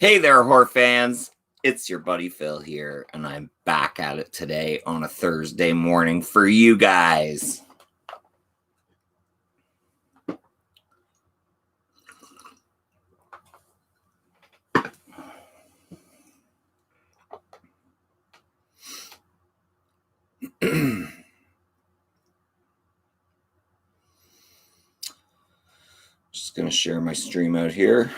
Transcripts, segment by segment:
Hey there, horror fans. It's your buddy Phil here, and I'm back at it today on a Thursday morning for you guys. Just going to share my stream out here.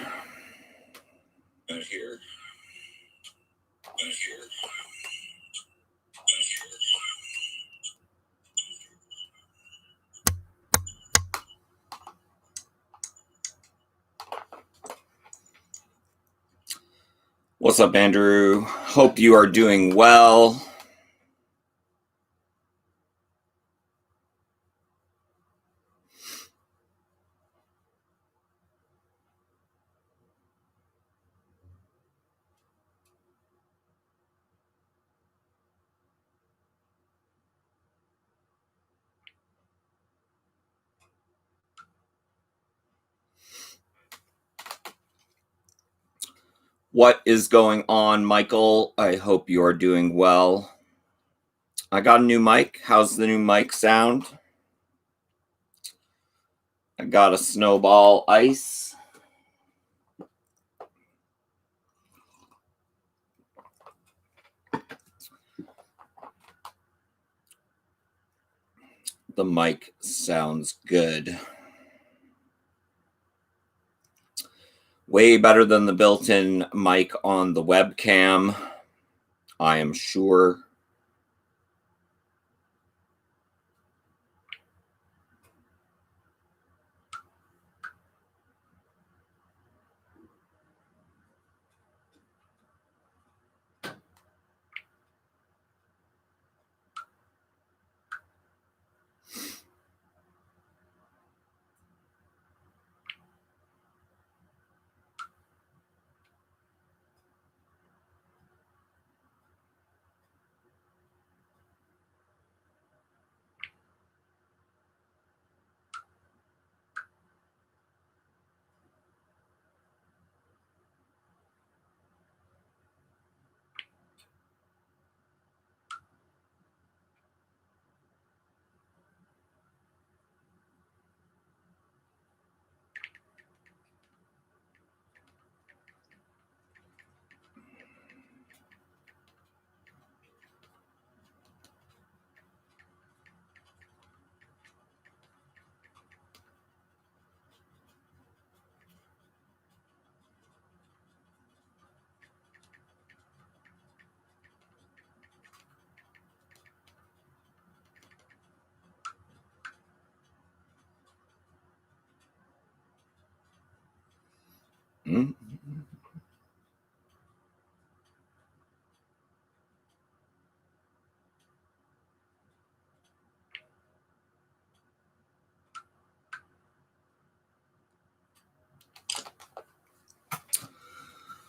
What's up, Andrew? Hope you are doing well. What is going on, Michael? I hope you are doing well. I got a new mic. How's the new mic sound? I got a snowball ice. The mic sounds good. Way better than the built-in mic on the webcam, I am sure. Mm-hmm.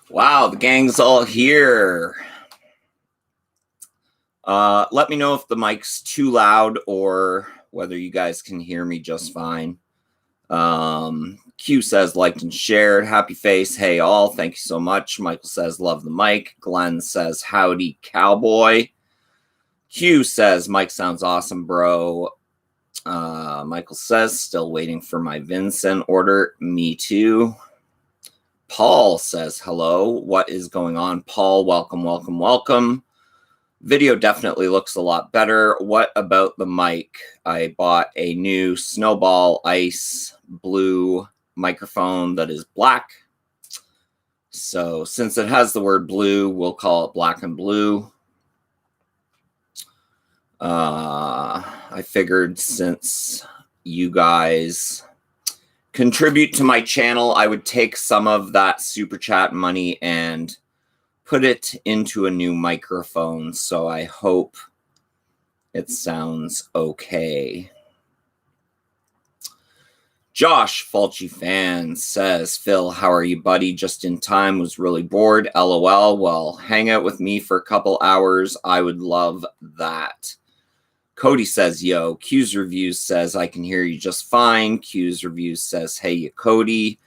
Wow, the gang's all here. Let me know if the mic's too loud or whether you guys can hear me just fine. Q says liked and shared. Happy face. Hey all. Thank you so much. Michael says love the mic. Glenn says howdy cowboy. Q says Mike sounds awesome, bro. Michael says still waiting for my Vincent order. Me too. Paul says hello. What is going on, Paul? Welcome, welcome, welcome. Video definitely looks a lot better. What about the mic? I bought a new Snowball Ice blue microphone that is black. So since it has the word blue, we'll call it black and blue. I figured since you guys contribute to my channel, I would take some of that super chat money and put it into a new microphone. So I hope it sounds okay. Josh Fulci fan says, Phil, how are you, buddy? Just in time, was really bored. LOL. Well, hang out with me for a couple hours. I would love that. Cody says, yo. Q's Reviews says, I can hear you just fine. Q's Reviews says, hey, you, Cody.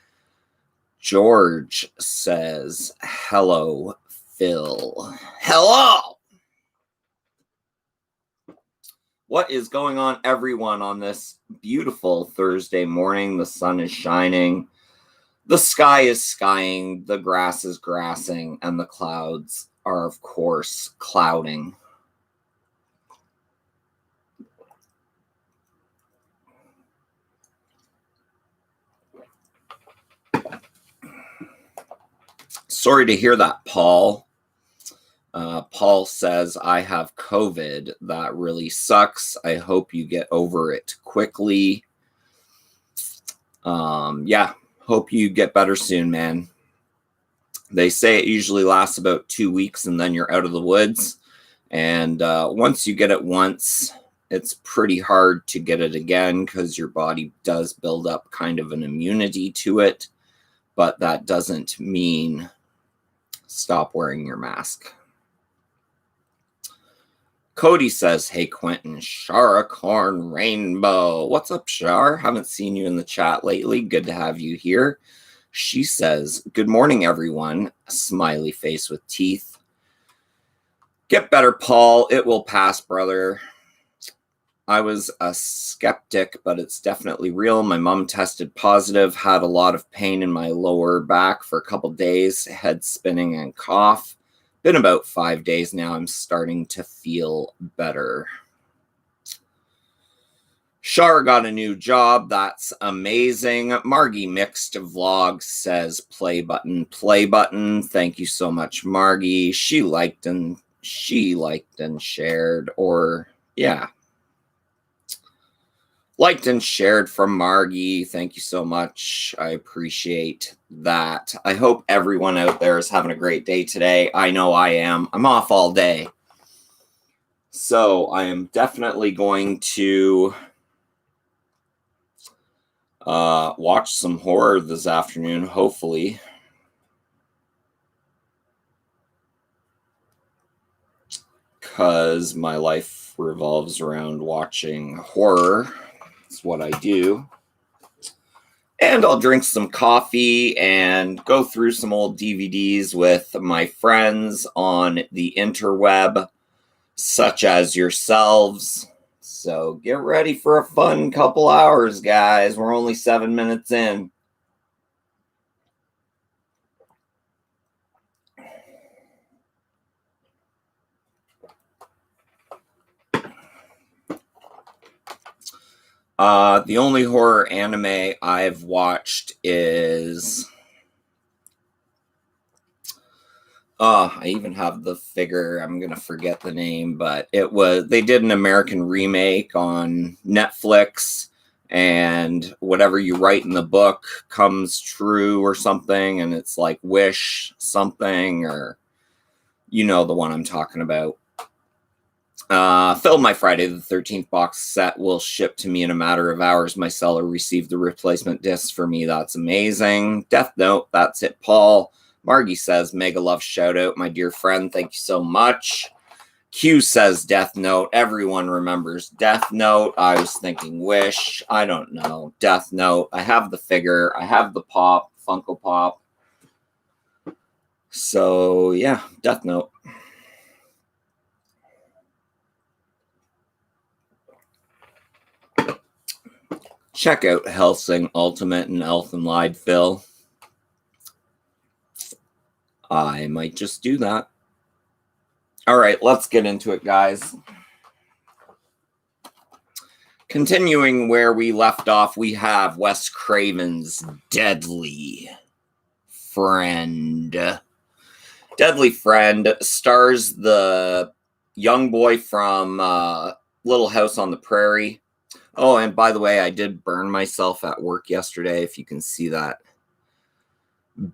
George says, hello, Phil. Hello! What is going on, everyone, on this beautiful Thursday morning? The sun is shining. The sky is skying. The grass is grassing. And the clouds are, of course, clouding. Sorry to hear that, Paul. Paul says, I have COVID. That really sucks. I hope you get over it quickly. Yeah, hope you get better soon, man. They say it usually lasts about 2 weeks and then you're out of the woods. And once you get it once, it's pretty hard to get it again because your body does build up kind of an immunity to it. But that doesn't mean stop wearing your mask. Cody says, hey, Quentin, Shara Corn Rainbow. What's up, Shar? Haven't seen you in the chat lately. Good to have you here. She says, good morning, everyone. Smiley face with teeth. Get better, Paul. It will pass, brother. I was a skeptic, but it's definitely real. My mom tested positive, had a lot of pain in my lower back for a couple days, head spinning and cough. Been about 5 days now. I'm starting to feel better. Shar got a new job. That's amazing. Margie Mixed Vlog says play button, play button. Thank you so much, Margie. She liked and shared, or yeah. Liked and shared from Margie. Thank you so much. I appreciate that. I hope everyone out there is having a great day today. I know I am. I'm off all day. So I am definitely going to watch some horror this afternoon, hopefully. Because my life revolves around watching horror. It's what I do. And I'll drink some coffee and go through some old DVDs with my friends on the interweb, such as yourselves. So get ready for a fun couple hours, guys. We're only 7 minutes in. The only horror anime I've watched is... I even have the figure. I'm going to forget the name, but they did an American remake on Netflix, and whatever you write in the book comes true or something, and it's like Wish something, or you know the one I'm talking about. Phil, my Friday the 13th box set will ship to me in a matter of hours. My seller received the replacement disc for me. That's amazing. Death Note, that's it, Paul. Margie says, mega love shout out, my dear friend. Thank you so much. Q says Death Note. Everyone remembers Death Note. I was thinking Wish. I don't know. Death Note. I have the figure. I have the pop, Funko Pop. So, yeah, Death Note. Check out Hellsing Ultimate and Elfin Lied, Phil. I might just do that. All right, let's get into it, guys. Continuing where we left off, we have Wes Craven's Deadly Friend. Deadly Friend stars the young boy from Little House on the Prairie. Oh, and by the way, I did burn myself at work yesterday, if you can see that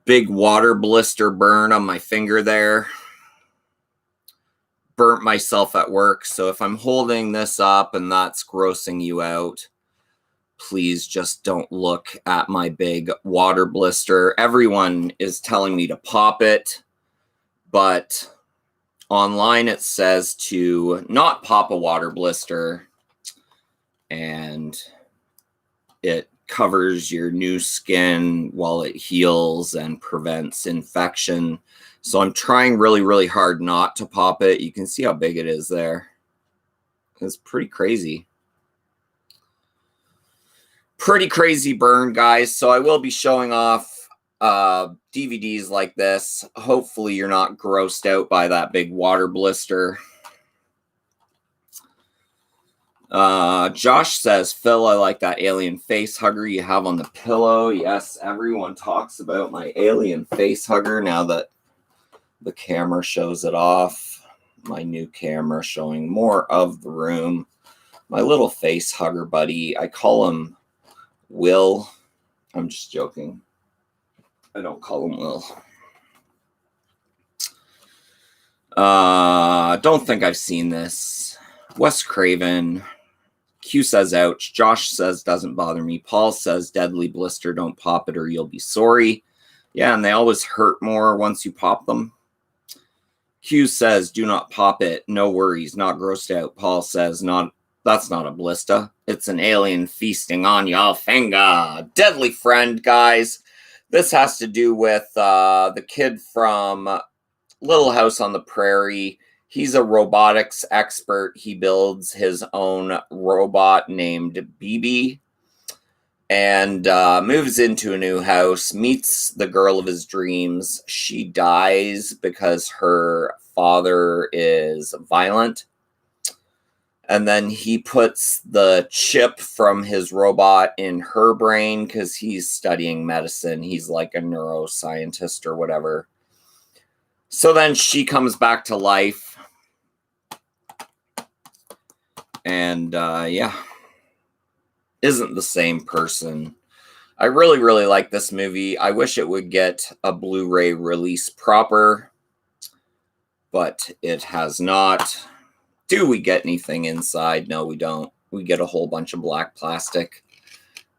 big water blister burn on my finger there. Burnt myself at work, so if I'm holding this up and that's grossing you out, please just don't look at my big water blister. Everyone is telling me to pop it, but online it says to not pop a water blister, and it covers your new skin while it heals and prevents infection. So I'm trying really, really hard not to pop it. You can see how big it is there. It's pretty crazy. Pretty crazy burn, guys. So I will be showing off DVDs like this. Hopefully you're not grossed out by that big water blister. Josh says, Phil, I like that alien face hugger you have on the pillow. Yes, everyone talks about my alien face hugger now that the camera shows it off. My new camera showing more of the room. My little face hugger buddy. I call him Will. I'm just joking. I don't call him Will. Don't think I've seen this. Wes Craven. Q says, ouch. Josh says, doesn't bother me. Paul says, deadly blister, don't pop it or you'll be sorry. Yeah, and they always hurt more once you pop them. Q says, do not pop it. No worries, not grossed out. Paul says, that's not a blister. It's an alien feasting on your finger. Deadly friend, guys. This has to do with the kid from Little House on the Prairie. He's a robotics expert. He builds his own robot named BB and moves into a new house, meets the girl of his dreams. She dies because her father is violent. And then he puts the chip from his robot in her brain because he's studying medicine. He's like a neuroscientist or whatever. So then she comes back to life. And, yeah, isn't the same person. I really, really like this movie. I wish it would get a Blu-ray release proper, but it has not. Do we get anything inside? No, we don't. We get a whole bunch of black plastic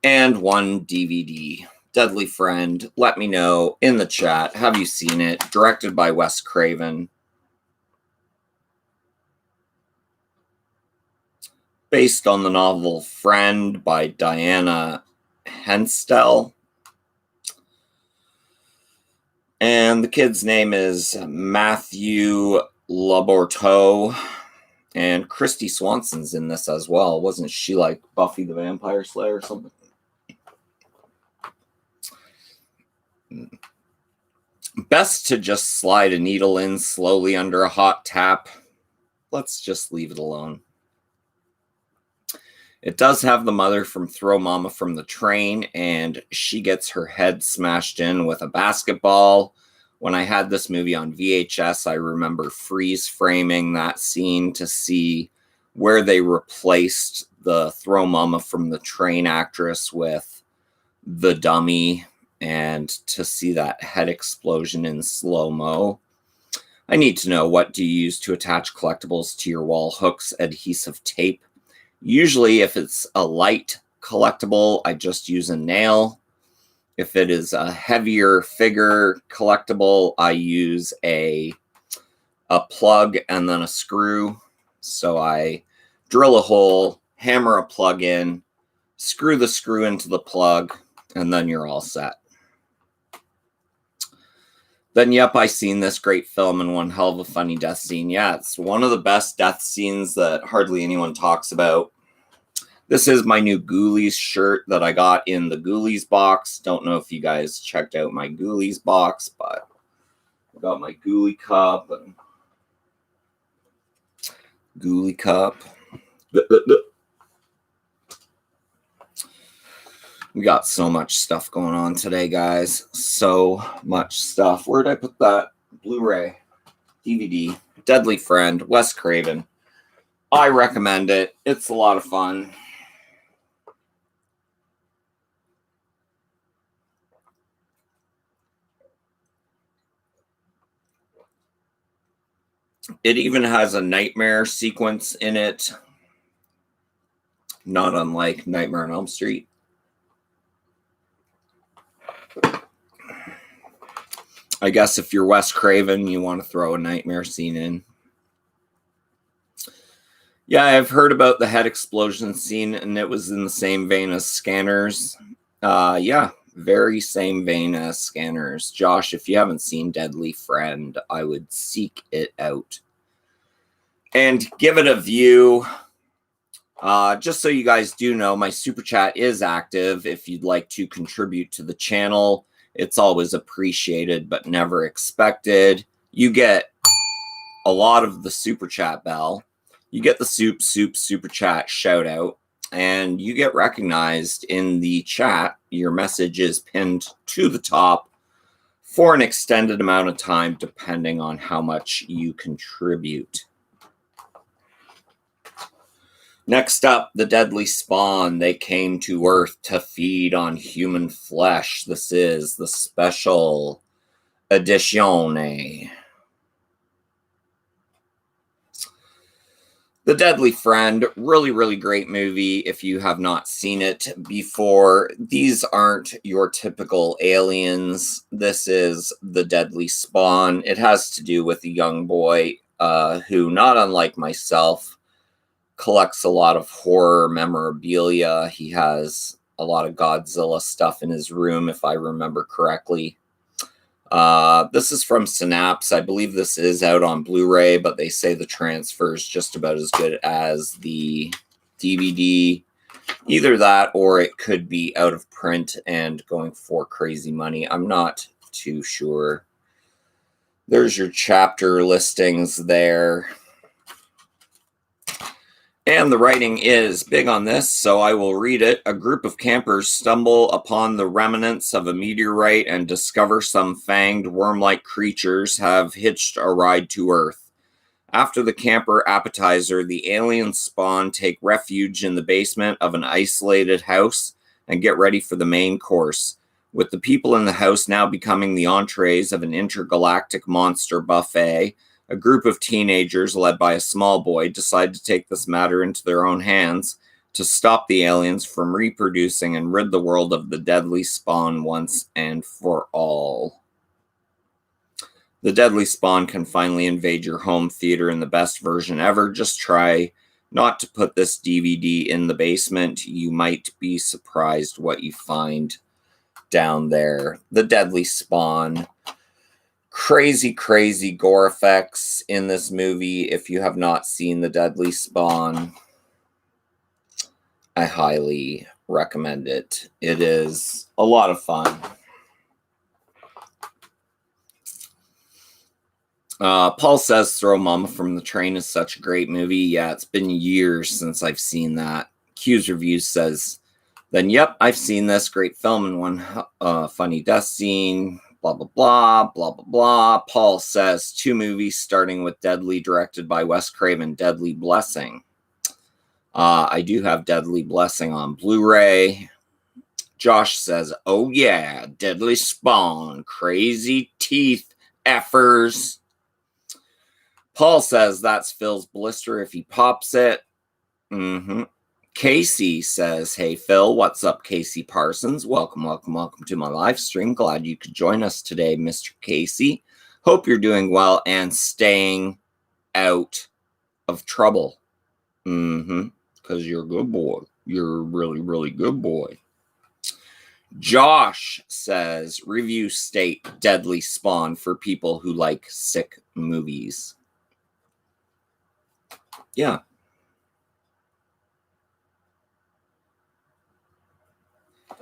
and one DVD. Deadly Friend, let me know in the chat. Have you seen it? Directed by Wes Craven. Based on the novel Friend by Diana Henstell. And the kid's name is Matthew Laborteau. And Christy Swanson's in this as well. Wasn't she like Buffy the Vampire Slayer or something? Best to just slide a needle in slowly under a hot tap. Let's just leave it alone. It does have the mother from Throw Mama from the Train, and she gets her head smashed in with a basketball. When I had this movie on VHS, I remember freeze framing that scene to see where they replaced the Throw Mama from the Train actress with the dummy and to see that head explosion in slow-mo. I need to know, what do you use to attach collectibles to your wall? Hooks, adhesive tape. Usually if it's a light collectible, I just use a nail. If it is a heavier figure collectible, I use a plug and then a screw. So I drill a hole, hammer a plug in, screw the screw into the plug, and then you're all set. Then, yep, I seen this great film and one hell of a funny death scene. Yeah, it's one of the best death scenes that hardly anyone talks about. This is my new Ghoulies shirt that I got in the Ghoulies box. Don't know if you guys checked out my Ghoulies box, but I got my Ghoulie cup and Ghoulie cup. We got so much stuff going on today, guys. So much stuff. Where'd I put that? Blu-ray, DVD, Deadly Friend, Wes Craven. I recommend it. It's a lot of fun. It even has a nightmare sequence in it. Not unlike Nightmare on Elm Street. I guess if you're Wes Craven, you want to throw a nightmare scene in. Yeah, I've heard about the head explosion scene, and it was in the same vein as Scanners. Yeah, very same vein as Scanners. Josh, if you haven't seen Deadly Friend, I would seek it out and give it a view. Just so you guys do know, my super chat is active. If you'd like to contribute to the channel, it's always appreciated but never expected. You get a lot of the super chat bell. You get the super chat shout out, and you get recognized in the chat. Your message is pinned to the top for an extended amount of time, depending on how much you contribute. Next up, the Deadly Spawn. They came to Earth to feed on human flesh. This is the special edizione. The Deadly Friend, really, really great movie if you have not seen it before. These aren't your typical aliens. This is the Deadly Spawn. It has to do with a young boy who, not unlike myself, collects a lot of horror memorabilia. He has a lot of Godzilla stuff in his room, if I remember correctly. This is from Synapse. I believe this is out on Blu-ray, but they say the transfer is just about as good as the DVD. Either that, or it could be out of print and going for crazy money. I'm not too sure. There's your chapter listings there. And the writing is big on this, so I will read it. A group of campers stumble upon the remnants of a meteorite and discover some fanged worm-like creatures have hitched a ride to Earth. After the camper appetizer, the alien spawn take refuge in the basement of an isolated house and get ready for the main course, with the people in the house now becoming the entrees of an intergalactic monster buffet. A group of teenagers, led by a small boy, decide to take this matter into their own hands to stop the aliens from reproducing and rid the world of the deadly spawn once and for all. The Deadly Spawn can finally invade your home theater in the best version ever. Just try not to put this DVD in the basement. You might be surprised what you find down there. The Deadly Spawn. Crazy, crazy gore effects in this movie. If you have not seen The Deadly Spawn, I highly recommend it. It is a lot of fun. Paul says Throw Mama from the Train is such a great movie. Yeah, it's been years since I've seen that. Q's Reviews says, then, yep, I've seen this. Great film and one funny death scene. Blah, blah, blah, blah, blah, blah. Paul says 2 movies, starting with Deadly, directed by Wes Craven, Deadly Blessing. I do have Deadly Blessing on Blu-ray. Josh says, oh yeah, Deadly Spawn, crazy teeth effers. Paul says that's Phil's blister if he pops it. Casey says, hey, Phil, what's up, Casey Parsons? Welcome, welcome, welcome to my live stream. Glad you could join us today, Mr. Casey. Hope you're doing well and staying out of trouble. Because you're a good boy. You're a really, really good boy. Josh says, review state Deadly Spawn for people who like sick movies. Yeah.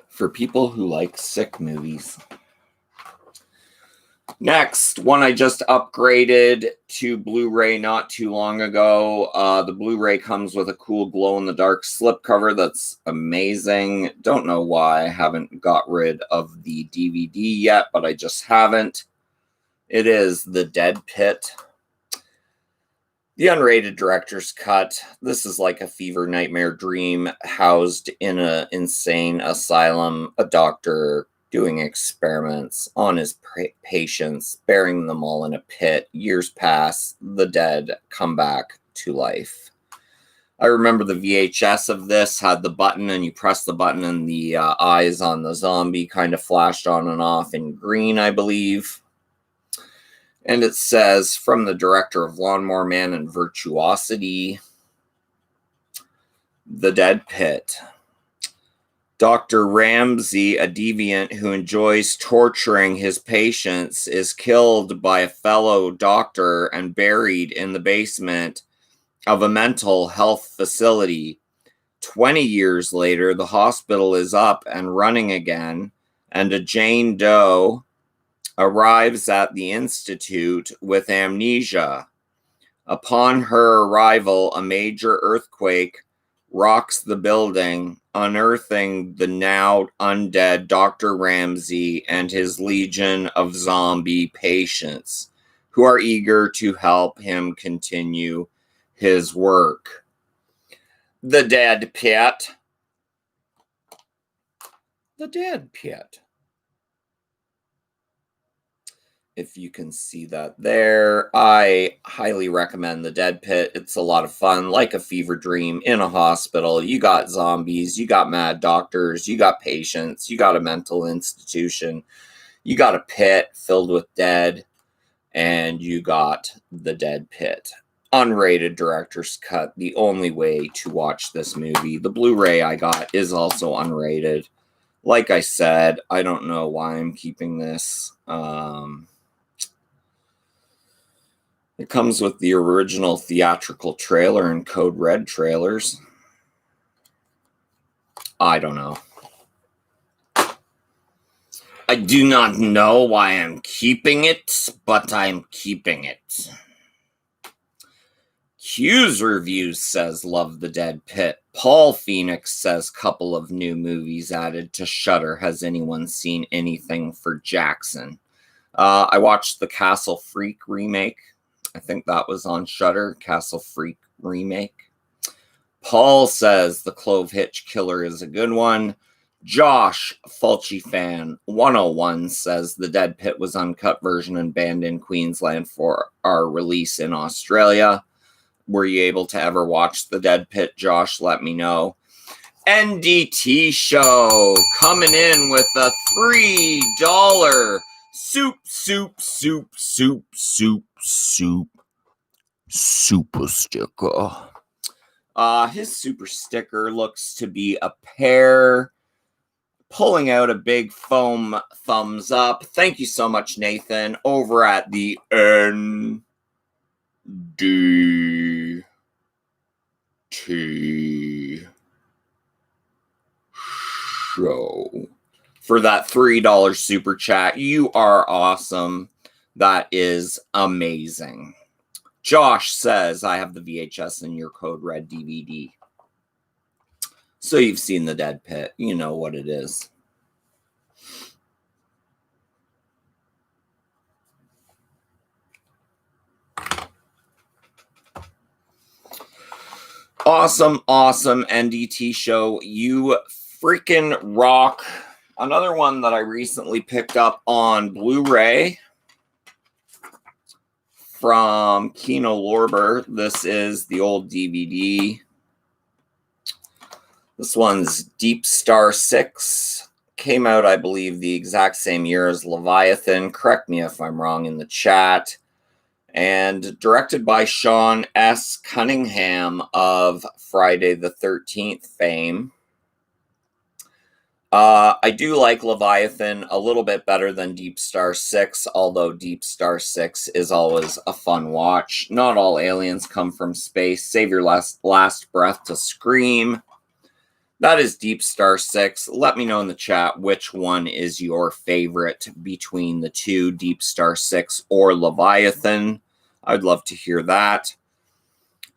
For people who like sick movies. Next, one I just upgraded to Blu-ray not too long ago. The Blu-ray comes with a cool glow-in-the-dark slipcover that's amazing. Don't know why I haven't got rid of the DVD yet, but I just haven't. It is The Dead Pit. The unrated director's cut. This is like a fever nightmare dream housed in an insane asylum. A doctor doing experiments on his patients, burying them all in a pit. Years pass. The dead come back to life. I remember the VHS of this had the button, and you press the button and the eyes on the zombie kind of flashed on and off in green, I believe. And it says, from the director of Lawnmower Man and Virtuosity, The Dead Pit. Dr. Ramsey, a deviant who enjoys torturing his patients, is killed by a fellow doctor and buried in the basement of a mental health facility. 20 years later, the hospital is up and running again, and a Jane Doe arrives at the institute with amnesia. Upon her arrival, a major earthquake rocks the building, unearthing the now undead Dr. Ramsey and his legion of zombie patients who are eager to help him continue his work. The Dead Pit. The Dead Pit. If you can see that there, I highly recommend The Dead Pit. It's a lot of fun, like a fever dream in a hospital. You got zombies, you got mad doctors, you got patients, you got a mental institution, you got a pit filled with dead, and you got The Dead Pit. Unrated director's cut, the only way to watch this movie. The Blu-ray I got is also unrated. Like I said, I don't know why I'm keeping this. It comes with the original theatrical trailer and Code Red trailers. I don't know. I do not know why I'm keeping it, but I'm keeping it. Q's Reviews says, love The Dead Pit. Paul Phoenix says, couple of new movies added to Shudder. Has anyone seen anything for Jackson? I watched the Castle Freak remake. I think that was on Shudder. Castle Freak remake. Paul says the Clove Hitch Killer is a good one. Josh, Fulci fan 101, says the Dead Pit was uncut version and banned in Queensland for our release in Australia. Were you able to ever watch the Dead Pit, Josh? Let me know. NDT Show coming in with a $3 super sticker. His super sticker looks to be a pear pulling out a big foam thumbs up. Thank you so much, Nathan, over at the NDT Show for that $3 super chat. You are awesome. That is amazing. Josh says, I have the VHS and your Code Red DVD. So you've seen The Dead Pit. You know what it is. Awesome, awesome NDT Show. You freaking rock. Another one that I recently picked up on Blu-ray from Kino Lorber. This is the old DVD. This one's Deep Star 6. Came out, I believe, the exact same year as Leviathan. Correct me if I'm wrong in the chat. And directed by Sean S. Cunningham of Friday the 13th fame. I do like Leviathan a little bit better than Deep Star 6, although Deep Star 6 is always a fun watch. Not all aliens come from space. Save your last breath to scream. That is Deep Star 6. Let me know in the chat which one is your favorite between the two, Deep Star 6 or Leviathan. I'd love to hear that.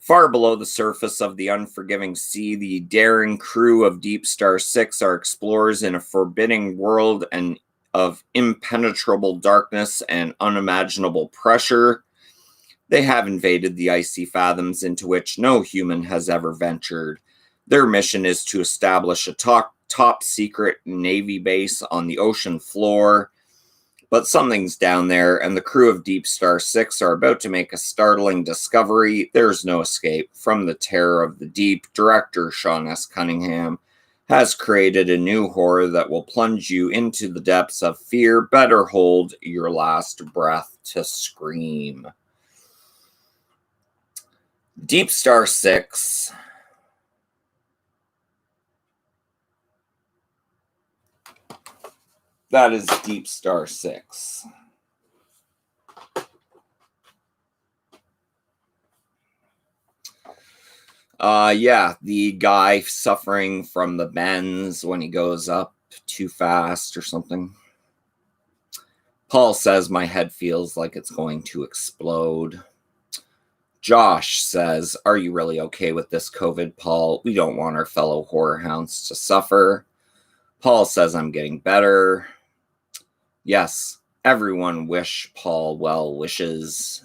Far below the surface of the unforgiving sea, the daring crew of Deep Star 6 are explorers in a forbidding world and of impenetrable darkness and unimaginable pressure. They have invaded the icy fathoms into which no human has ever ventured. Their mission is to establish a top secret Navy base on the ocean floor. But something's down there, and the crew of Deep Star 6 are about to make a startling discovery. There's no escape from the terror of the deep. Director Sean S. Cunningham has created a new horror that will plunge you into the depths of fear. Better hold your last breath to scream. Deep Star 6 That is Deep Star 6. Yeah, the guy suffering from the bends when he goes up too fast or something. Paul says, my head feels like it's going to explode. Josh says, are you really okay with this COVID, Paul? We don't want our fellow horror hounds to suffer. Paul says, I'm getting better. Yes, everyone wish Paul well wishes.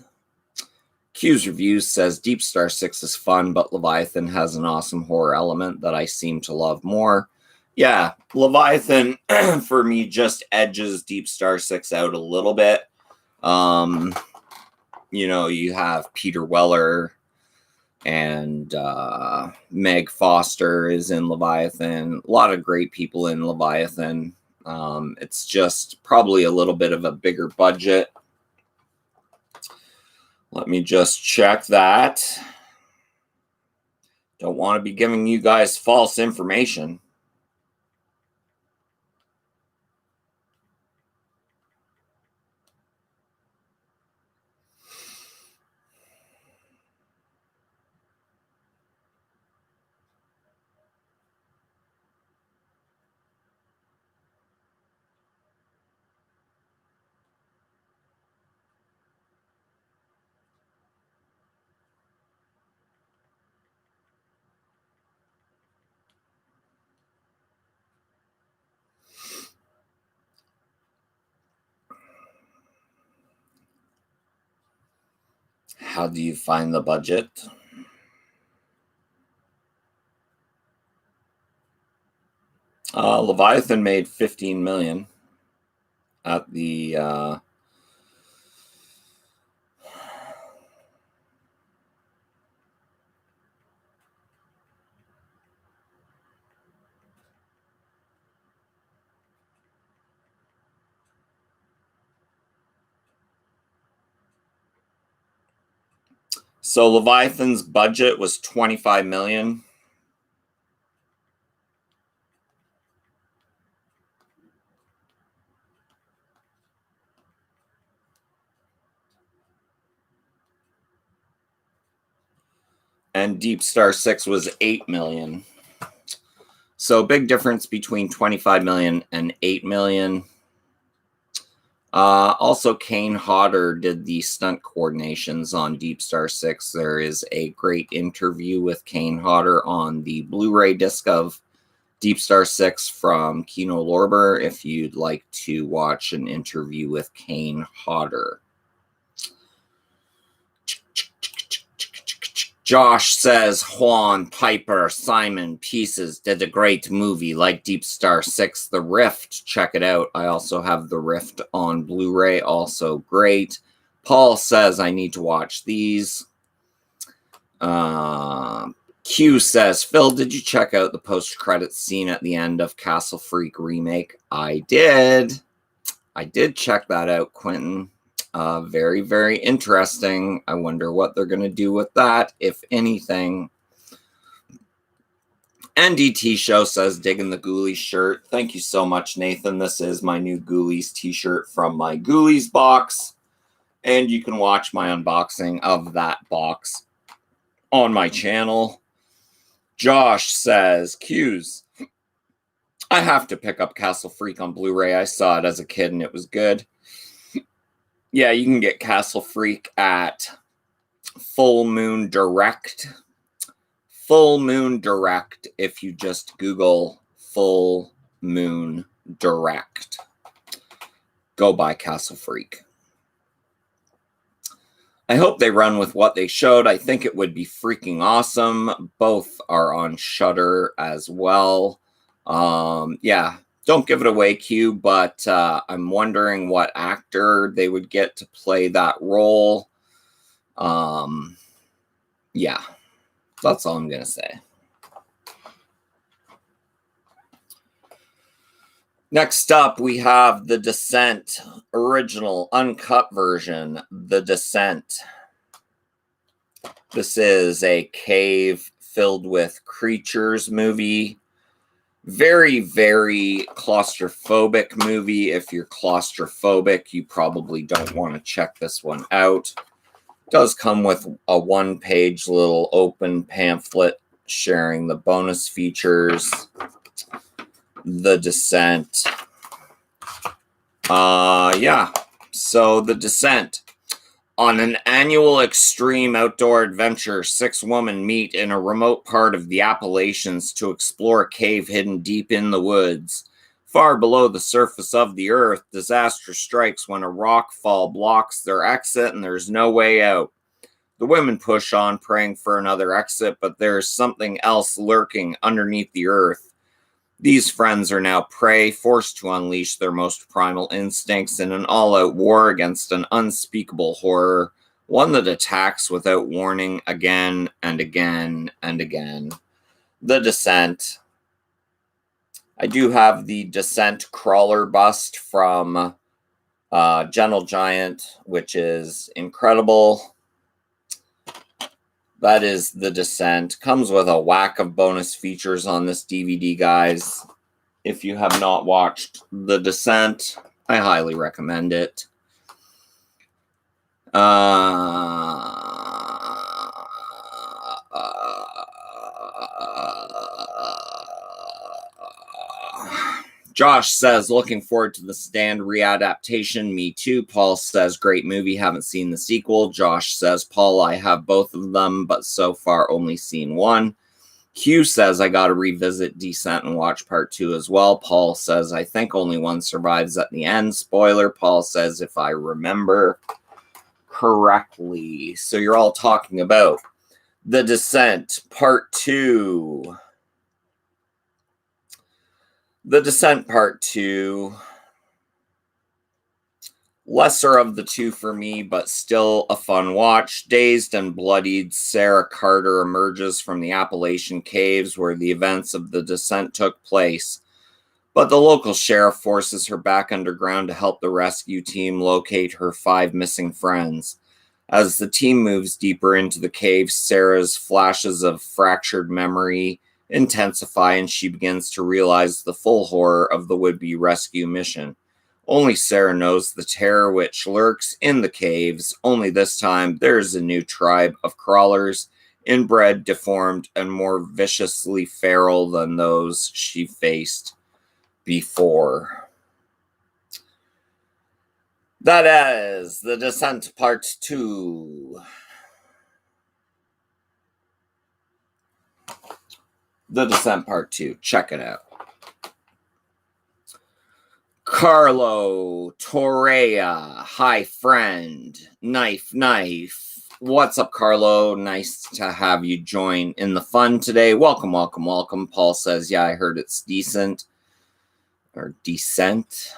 Q's Reviews says, Deep Star 6 is fun, but Leviathan has an awesome horror element that I seem to love more. Yeah, Leviathan, for me, just edges Deep Star 6 out a little bit. You know, you have Peter Weller and Meg Foster is in Leviathan. A lot of great people in Leviathan. It's just probably a little bit of a bigger budget. Let me just check that. Don't want to be giving you guys false information. How do you find the budget? Leviathan made $15 million at the so Leviathan's budget was $25 million. And Deep Star 6 was $8 million. So big difference between 25 million and 8 million. Also, Kane Hodder did the stunt coordinations on Deep Star 6. There is a great interview with Kane Hodder on the Blu-ray disc of Deep Star 6 from Kino Lorber if you'd like to watch an interview with Kane Hodder. Josh says, Juan, Piper, Simon, Pieces did a great movie like Deep Star 6, The Rift. Check it out. I also have The Rift on Blu-ray, also great. Paul says, I need to watch these. Q says, Phil, did you check out the post-credits scene at the end of Castle Freak Remake? I did. I did check that out, Quentin. Very, very interesting. I wonder what they're going to do with that, if anything. NDT Show says, digging the Ghoulies shirt. Thank you so much, Nathan. This is my new Ghoulies t-shirt from my Ghoulies box. And you can watch my unboxing of that box on my channel. Josh says, Q's, I have to pick up Castle Freak on Blu-ray. I saw it as a kid and it was good. Yeah, you can get Castle Freak at Full Moon Direct. Full Moon Direct if you just Google Full Moon Direct. Go buy Castle Freak. I hope they run with what they showed. I think it would be freaking awesome. Both are on Shudder as well. Yeah. Don't give it away, Q, but I'm wondering what actor they would get to play that role. Yeah, that's all I'm going to say. Next up, we have The Descent, original uncut version, The Descent. This is a cave filled with creatures movie. Very, very claustrophobic movie. If you're claustrophobic, you probably don't want to check this one out. It does come with a one-page little open pamphlet sharing the bonus features. The Descent. Yeah. So, The Descent. On an annual extreme outdoor adventure, 6 women meet in a remote part of the Appalachians to explore a cave hidden deep in the woods. Far below the surface of the earth, disaster strikes when a rock fall blocks their exit and there's no way out. The women push on, praying for another exit, but there's something else lurking underneath the earth. These friends are now prey, forced to unleash their most primal instincts in an all-out war against an unspeakable horror, one that attacks without warning again and again and again. The Descent. I do have the Descent crawler bust from Gentle Giant, which is incredible. That is The Descent. Comes with a whack of bonus features on this DVD, guys. If you have not watched The Descent, I highly recommend it. Josh says, looking forward to the Stand readaptation. Me too. Paul says, great movie. Haven't seen the sequel. Josh says, Paul, I have both of them, but so far only seen one. Q says, I got to revisit Descent and watch part 2 as well. Paul says, I think only one survives at the end. Spoiler. Paul says, if I remember correctly. So you're all talking about The Descent part 2. The Descent Part 2, lesser of the two for me, but still a fun watch. Dazed and bloodied, Sarah Carter emerges from the Appalachian caves where the events of the descent took place. But the local sheriff forces her back underground to help the rescue team locate her 5 missing friends. As the team moves deeper into the caves, Sarah's flashes of fractured memory intensify, and she begins to realize the full horror of the would-be rescue mission. Only Sarah knows the terror which lurks in the caves. Only this time, there's a new tribe of crawlers, inbred, deformed, and more viciously feral than those she faced before. That is The Descent Part 2. The Descent Part 2. Check it out. Carlo Torreya. Hi, friend. Knife. What's up, Carlo? Nice to have you join in the fun today. Welcome. Paul says, yeah, I heard it's decent. Or decent.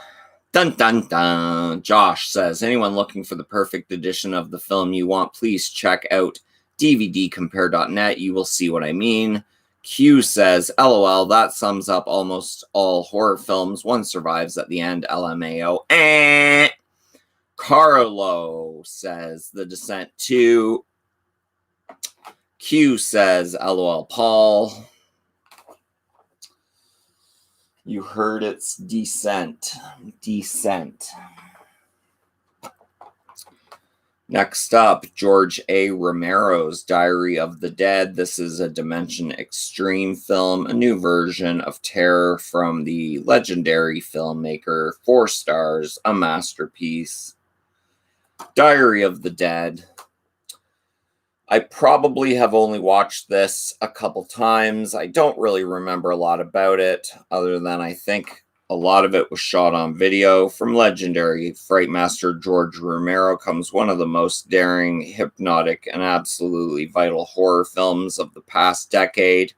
Dun, dun, dun. Josh says, anyone looking for the perfect edition of the film you want, please check out dvdcompare.net. You will see what I mean. Q says, LOL, that sums up almost all horror films. One survives at the end, LMAO. Carlo says, The Descent 2. Q says, LOL, Paul. You heard it's Descent. Next up, George A. Romero's Diary of the Dead. This is a Dimension Extreme film, a new version of terror from the legendary filmmaker. 4 stars, a masterpiece. Diary of the Dead. I probably have only watched this a couple times. I don't really remember a lot about it, other than I think a lot of it was shot on video. From legendary Fright master George Romero comes one of the most daring, hypnotic, and absolutely vital horror films of the past decade.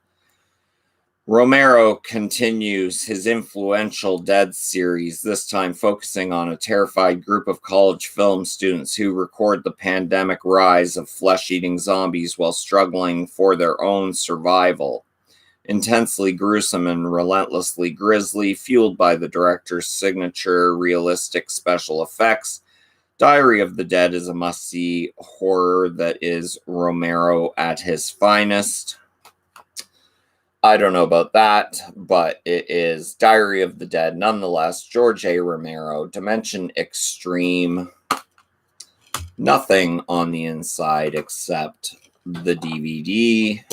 Romero continues his influential Dead series, this time focusing on a terrified group of college film students who record the pandemic rise of flesh-eating zombies while struggling for their own survival. Intensely gruesome and relentlessly grisly, fueled by the director's signature realistic special effects, Diary of the Dead is a must-see horror that is Romero at his finest. I don't know about that, but it is Diary of the Dead nonetheless. George A. Romero, Dimension Extreme. Nothing on the inside except the DVD.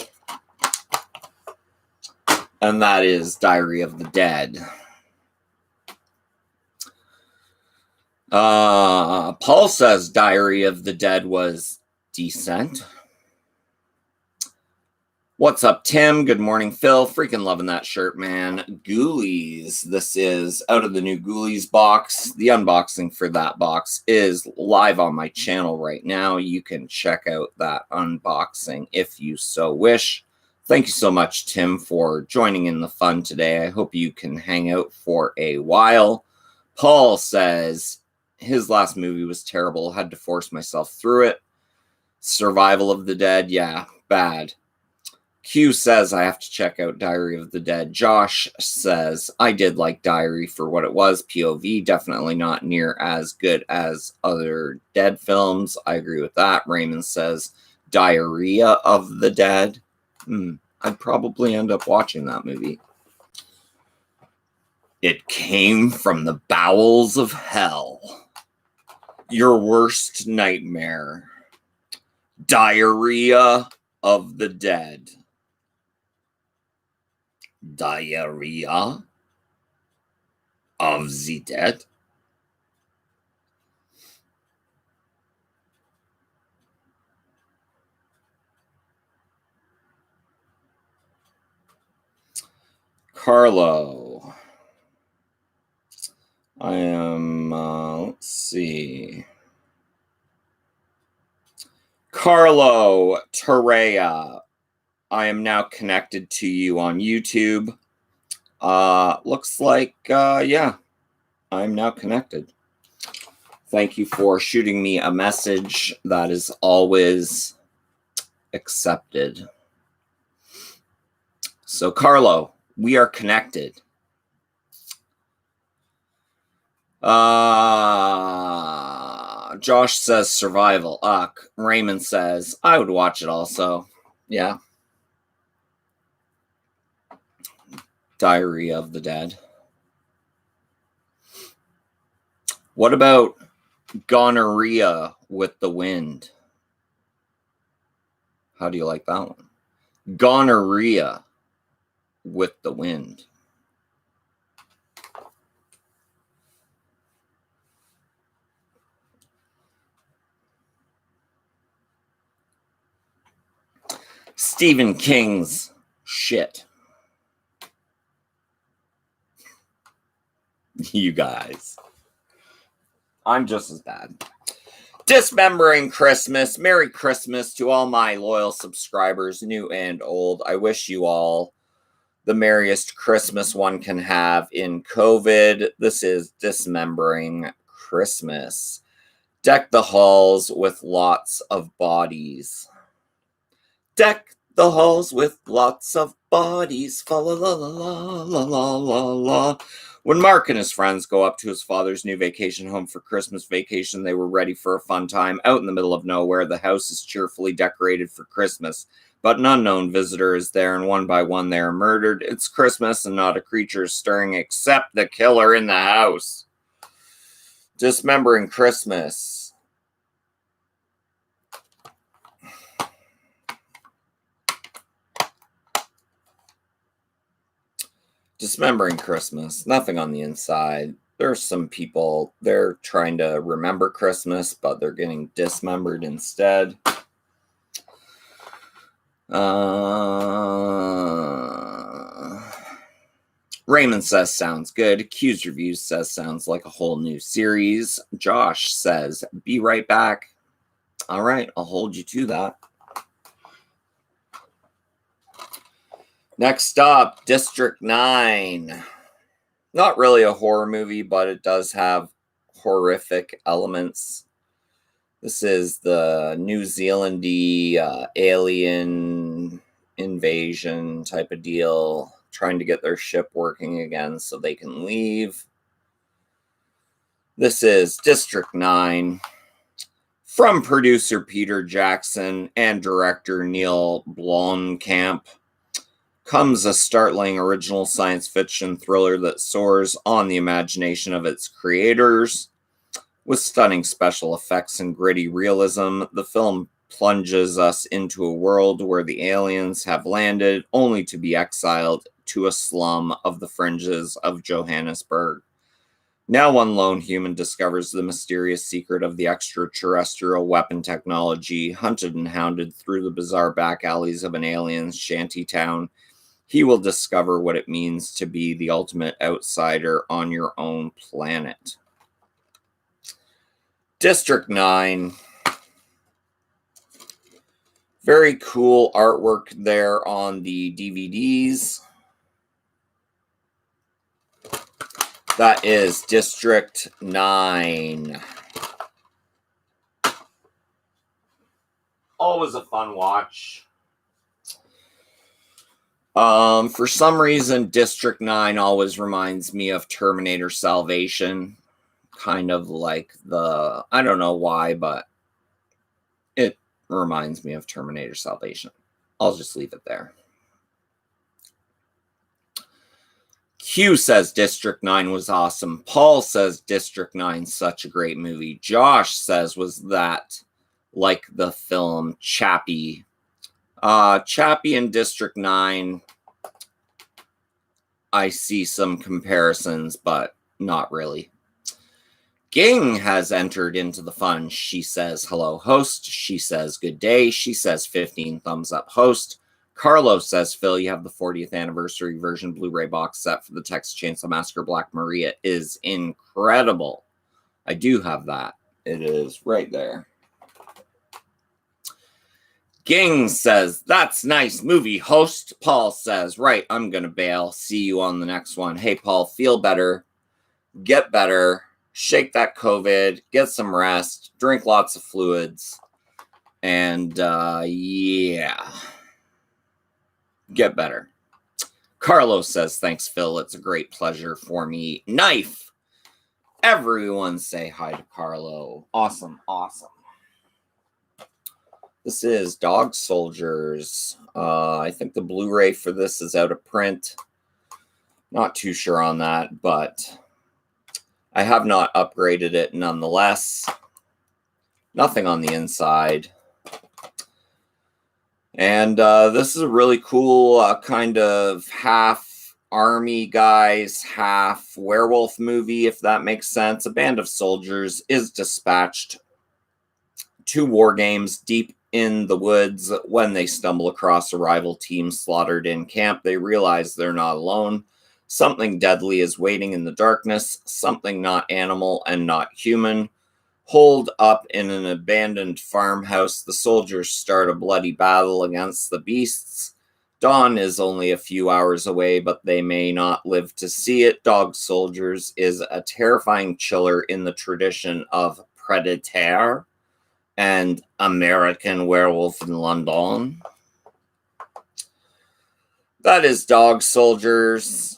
And that is Diary of the Dead. Paul says Diary of the Dead was decent. What's up, Tim? Good morning, Phil. Freaking loving that shirt, man. Ghoulies. This is out of the new Ghoulies box. The unboxing for that box is live on my channel right now. You can check out that unboxing if you so wish. Thank you so much, Tim, for joining in the fun today. I hope you can hang out for a while. Paul says his last movie was terrible. Had to force myself through it. Survival of the Dead. Yeah, bad. Q says I have to check out Diary of the Dead. Josh says I did like Diary for what it was. POV, definitely not near as good as other Dead films. I agree with that. Raymond says Diarrhea of the Dead. I'd probably end up watching that movie. It came from the bowels of hell. Your worst nightmare. Diarrhea of the Dead. Diarrhea of the Dead. Carlo. I am, let's see. Carlo Torreya. I am now connected to you on YouTube. Looks like, yeah, I'm now connected. Thank you for shooting me a message. That is always accepted. So, Carlo, we are connected. Josh says survival. Raymond says I would watch it also. Yeah. Diary of the Dead. What about Gonorrhea with the Wind? How do you like that one? Gonorrhea with the Wind. Stephen King's shit. You guys. I'm just as bad. Dismembering Christmas. Merry Christmas to all my loyal subscribers, new and old. I wish you all the merriest Christmas one can have in COVID. This is Dismembering Christmas. Deck the halls with lots of bodies. Deck the halls with lots of bodies. Fa la la la la la la la. When Mark and his friends go up to his father's new vacation home for Christmas vacation, they were ready for a fun time. Out in the middle of nowhere, the house is cheerfully decorated for Christmas. But an unknown visitor is there, and one by one they are murdered. It's Christmas, and not a creature is stirring except the killer in the house. Dismembering Christmas. Dismembering Christmas. Nothing on the inside. There's some people, they're trying to remember Christmas, but they're getting dismembered instead. Raymond says sounds good. Accused Reviews says sounds like a whole new series. Josh says be right back. All right, I'll hold you to that. Next up, District 9. Not really a horror movie, but it does have horrific elements. This is the New Zealand-y alien invasion type of deal, trying to get their ship working again so they can leave. This is District 9. From producer Peter Jackson and director Neil Blomkamp. comes a startling original science fiction thriller that soars on the imagination of its creators. With stunning special effects and gritty realism, the film plunges us into a world where the aliens have landed only to be exiled to a slum of the fringes of Johannesburg. Now one lone human discovers the mysterious secret of the extraterrestrial weapon technology. Hunted and hounded through the bizarre back alleys of an alien shanty town, he will discover what it means to be the ultimate outsider on your own planet. District 9. Very cool artwork there on the DVDs. That is District 9. Always a fun watch. For some reason, District 9 always reminds me of Terminator Salvation. Kind of like I don't know why, but it reminds me of Terminator Salvation. I'll just leave it there. Q says District 9 was awesome. Paul says District 9 such a great movie. Josh says, was that like the film Chappie? Chappie and District 9, I see some comparisons, but not really. Gein has entered into the fun. She says, hello, host. She says, good day. She says, 15 thumbs up, host. Carlos says, Phil, you have the 40th anniversary version Blu-ray box set for the Texas Chainsaw Massacre Black Maria. It is incredible. I do have that. It is right there. Ging says, that's nice movie, host. Paul says, right, I'm going to bail. See you on the next one. Hey, Paul, feel better. Get better. Shake that COVID. Get some rest. Drink lots of fluids. And, yeah. Get better. Carlos says, thanks, Phil. It's a great pleasure for me. Knife. Everyone say hi to Carlo. Awesome, awesome. This is Dog Soldiers. I think the Blu-ray for this is out of print. Not too sure on that, but I have not upgraded it nonetheless. Nothing on the inside. And this is a really cool kind of half army guys, half werewolf movie, if that makes sense. A band of soldiers is dispatched to war games deep in the woods. When they stumble across a rival team slaughtered in camp, they realize they're not alone. Something deadly is waiting in the darkness, something not animal and not human. Holed up in an abandoned farmhouse, the soldiers start a bloody battle against the beasts. Dawn is only a few hours away, but they may not live to see it. Dog Soldiers is a terrifying chiller in the tradition of Predator and American Werewolf in London. That is Dog Soldiers.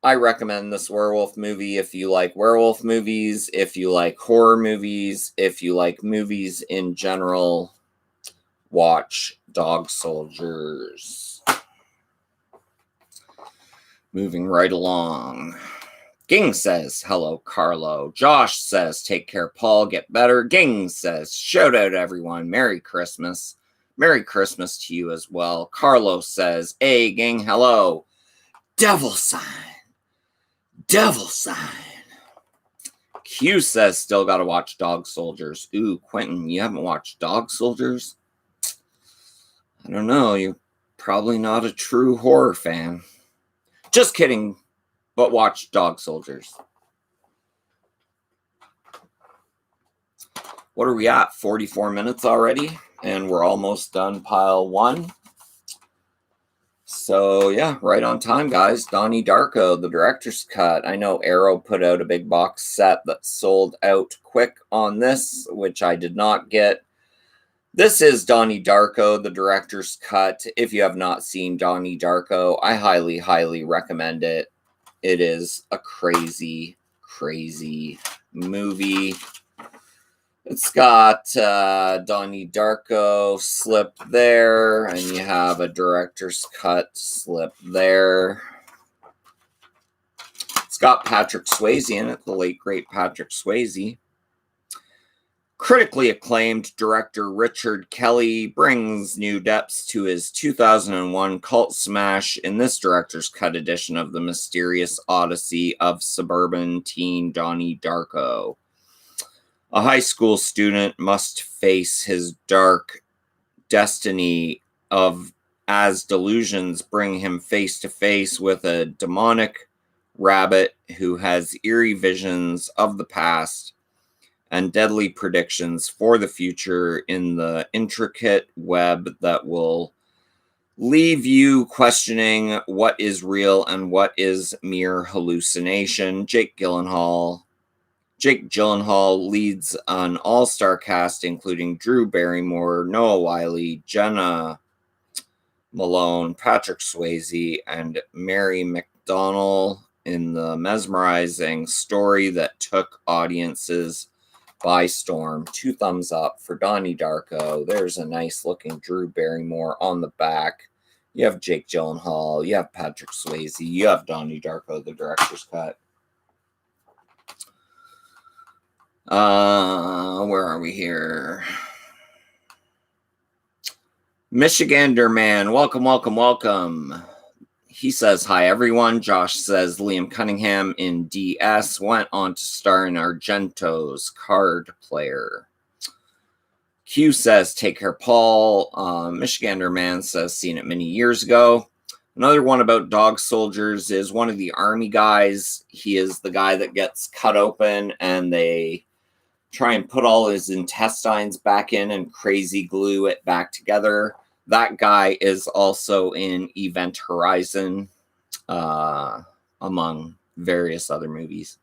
I recommend this werewolf movie if you like werewolf movies, if you like horror movies, if you like movies in general. Watch Dog Soldiers. Moving right along. Ging says, hello, Carlo. Josh says, take care, Paul, get better. Ging says, shout out everyone. Merry Christmas. Merry Christmas to you as well. Carlo says, hey, Ging, hello. Devil sign. Devil sign. Q says, still got to watch Dog Soldiers. Ooh, Quentin, you haven't watched Dog Soldiers? I don't know. You're probably not a true horror fan. Just kidding. But watch Dog Soldiers. What are we at? 44 minutes already? And we're almost done pile 1. So, yeah, right on time, guys. Donnie Darko, the director's cut. I know Arrow put out a big box set that sold out quick on this, which I did not get. This is Donnie Darko, the director's cut. If you have not seen Donnie Darko, I highly, highly recommend it. It is a crazy, crazy movie. It's got Donnie Darko slip there, and you have a director's cut slip there. It's got Patrick Swayze in it, the late great Patrick Swayze. Critically acclaimed director Richard Kelly brings new depths to his 2001 cult smash in this director's cut edition of the mysterious odyssey of suburban teen Donnie Darko. A high school student must face his dark destiny as delusions bring him face to face with a demonic rabbit who has eerie visions of the past and deadly predictions for the future in the intricate web that will leave you questioning what is real and what is mere hallucination. Jake Gyllenhaal leads an all-star cast including Drew Barrymore, Noah Wyle, Jenna Malone, Patrick Swayze, and Mary McDonnell in the mesmerizing story that took audiences by storm. 2 thumbs up for Donnie Darko. There's a nice looking Drew Barrymore on the back. You have Jake Gyllenhaal. You have Patrick Swayze. You have Donnie Darko, the director's cut. Where are we here? Michigander Man, welcome. He says, hi, everyone. Josh says Liam Cunningham in DS went on to star in Argento's Card Player. Q says, take care, Paul. Michigander Man says, seen it many years ago. Another one about dog soldiers is one of the army guys. He is the guy that gets cut open and they try and put all his intestines back in and crazy glue it back together. That guy is also in Event Horizon, among various other movies.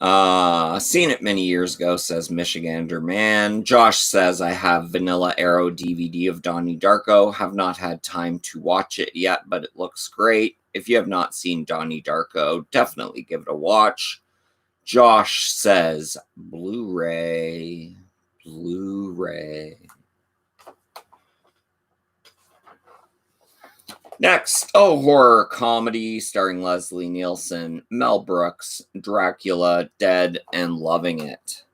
Seen it many years ago, says Michigander Man. Josh says, I have Vanilla Arrow DVD of Donnie Darko. Have not had time to watch it yet, but it looks great. If you have not seen Donnie Darko, definitely give it a watch. Josh says, Blu-ray. Next, horror comedy starring Leslie Nielsen, Mel Brooks, Dracula, Dead and Loving It.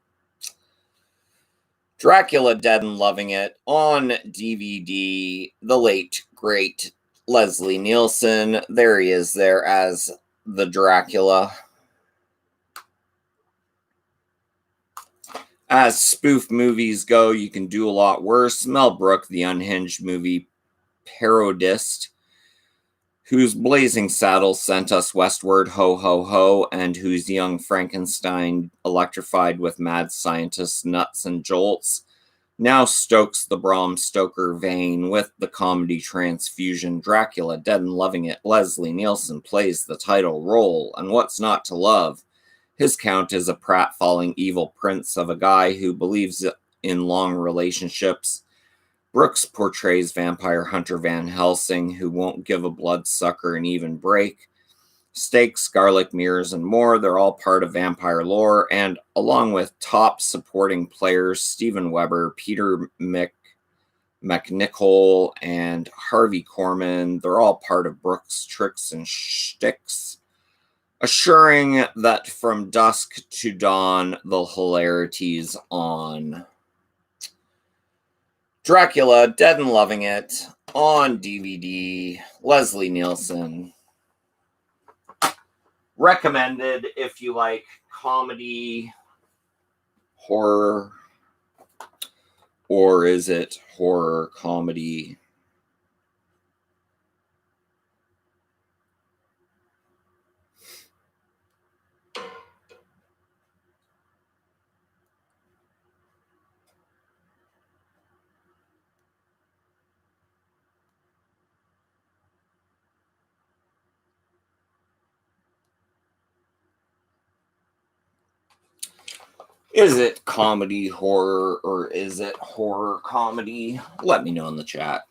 Dracula, Dead and Loving It on DVD. The late, great Leslie Nielsen. There he is there as the Dracula. As spoof movies go, you can do a lot worse. Mel Brooks, the unhinged movie parodist, whose Blazing Saddles sent us westward, ho, ho, ho, and whose Young Frankenstein electrified with mad scientist nuts and jolts, now stokes the Bram Stoker vein with the comedy transfusion Dracula, Dead and Loving It. Leslie Nielsen plays the title role, and what's not to love? His count is a pratfalling evil prince of a guy who believes in long relationships. Brooks portrays vampire hunter Van Helsing, who won't give a bloodsucker an even break. Stakes, garlic mirrors, and more, they're all part of vampire lore, and along with top supporting players Steven Weber, Peter McNichol, and Harvey Korman, they're all part of Brooks' tricks and shticks, assuring that from dusk to dawn, the hilarity's on. Dracula, Dead and Loving It, on DVD, Leslie Nielsen. Recommended if you like comedy, horror, or is it horror comedy? Is it comedy horror or is it horror comedy? Let me know in the chat.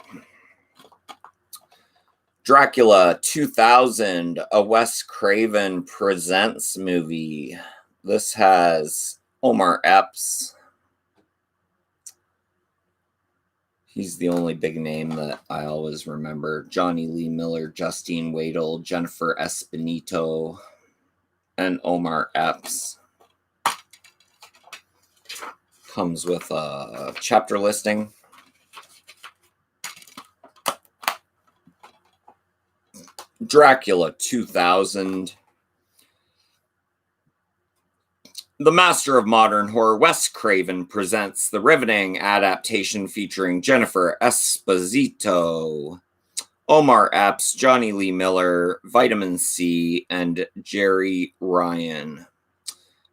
Dracula 2000, a Wes Craven Presents movie. This has Omar Epps. He's the only big name that I always remember. Johnny Lee Miller, Justine Wadle, Jennifer Espinito, and Omar Epps. Comes with a chapter listing. Dracula 2000. The master of modern horror, Wes Craven, presents the riveting adaptation featuring Jennifer Esposito, Omar Epps, Johnny Lee Miller, Vitamin C, and Jerry Ryan.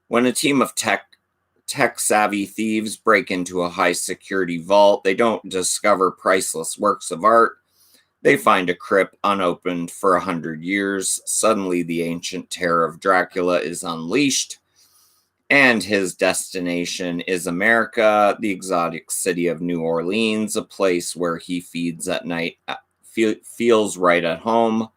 When a team of tech-savvy thieves break into a high-security vault, they don't discover priceless works of art. They find a crypt unopened for 100 years. Suddenly, the ancient terror of Dracula is unleashed, and his destination is America, the exotic city of New Orleans, a place where he feeds at night, feels right at home.